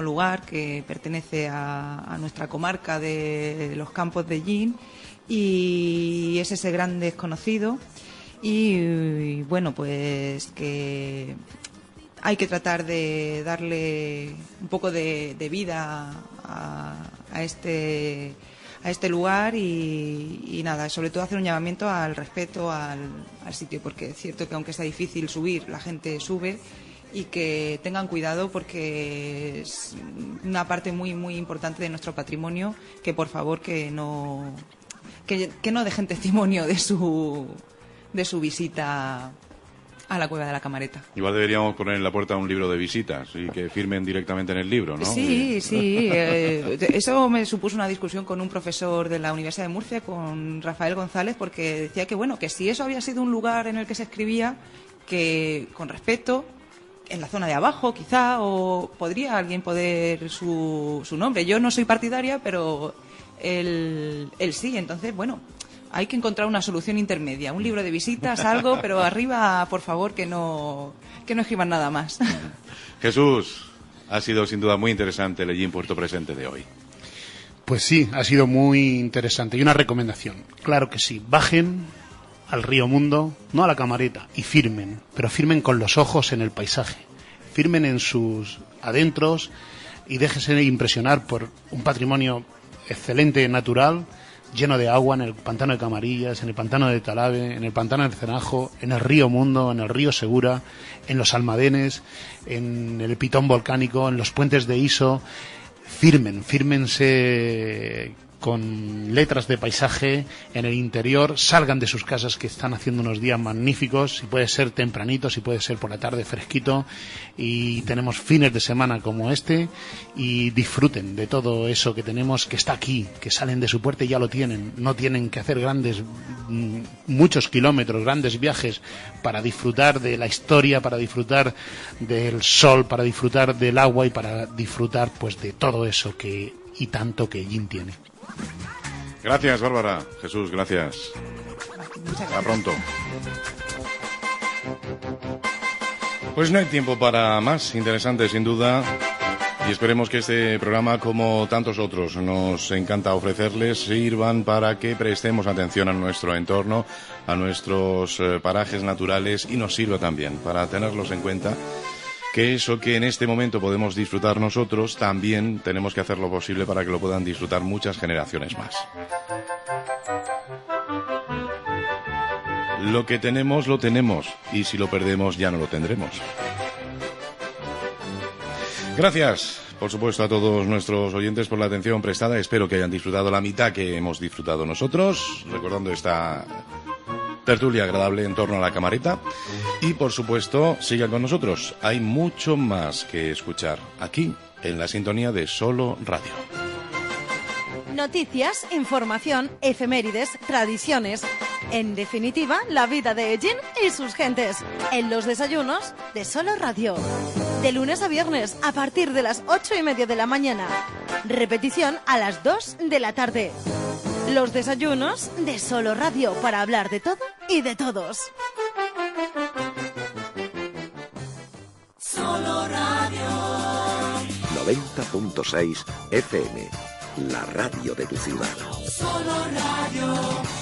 lugar que pertenece a nuestra comarca de los Campos de Llín y es ese gran desconocido y bueno, pues que hay que tratar de darle un poco de vida a este lugar y nada, sobre todo hacer un llamamiento al respeto al sitio, porque es cierto que aunque sea difícil subir, la gente sube y que tengan cuidado porque es una parte muy muy importante de nuestro patrimonio, que por favor que no dejen testimonio de de su visita a la Cueva de la Camareta. Igual deberíamos poner en la puerta un libro de visitas y que firmen directamente en el libro, ¿no? Sí. Eso me supuso una discusión con un profesor de la Universidad de Murcia, con Rafael González, porque decía que, bueno, que si eso había sido un lugar en el que se escribía, que con respeto, en la zona de abajo, quizá, o podría alguien poner su nombre. Yo no soy partidaria, pero él sí. Entonces, bueno, hay que encontrar una solución intermedia. Un libro de visitas, algo, pero arriba, por favor, que no escriban nada más. Jesús, ha sido sin duda muy interesante el Ellín Puerto Presente de hoy. Pues sí, ha sido muy interesante. Y una recomendación, claro que sí, bajen al río Mundo, no a la Camareta, y firmen, pero firmen con los ojos en el paisaje, firmen en sus adentros y déjense impresionar por un patrimonio excelente natural, lleno de agua, en el pantano de Camarillas, en el pantano de Talave, en el pantano del Cenajo, en el río Mundo, en el río Segura, en los Almadenes, en el Pitón volcánico, en los puentes de Iso. Fírmense con letras de paisaje en el interior, salgan de sus casas, que están haciendo unos días magníficos, si puede ser tempranito, si puede ser por la tarde fresquito, y tenemos fines de semana como este, y disfruten de todo eso que tenemos, que está aquí, que salen de su puerta y ya lo tienen, no tienen que hacer muchos kilómetros, grandes viajes para disfrutar de la historia, para disfrutar del sol, para disfrutar del agua y para disfrutar pues de todo eso que y tanto que Ellín tiene. Gracias, Bárbara. Jesús, gracias. Hasta pronto. Pues no hay tiempo para más. Interesante, sin duda. Y esperemos que este programa, como tantos otros, nos encanta ofrecerles, sirvan para que prestemos atención a nuestro entorno, a nuestros parajes naturales, y nos sirva también para tenerlos en cuenta, que eso que en este momento podemos disfrutar nosotros, también tenemos que hacer lo posible para que lo puedan disfrutar muchas generaciones más. Lo que tenemos, lo tenemos, y si lo perdemos, ya no lo tendremos. Gracias, por supuesto, a todos nuestros oyentes por la atención prestada. Espero que hayan disfrutado la mitad que hemos disfrutado nosotros, recordando esta tertulia agradable en torno a la Camareta. Y, por supuesto, sigan con nosotros. Hay mucho más que escuchar aquí, en la sintonía de Solo Radio. Noticias, información, efemérides, tradiciones. En definitiva, la vida de Ellín y sus gentes. En los desayunos de Solo Radio. De lunes a viernes, a partir de las 8:30 de la mañana. Repetición a las 2 de la tarde. Los desayunos de Solo Radio, para hablar de todo y de todos. Solo Radio. 90.6 FM, la radio de tu ciudad. Solo Radio.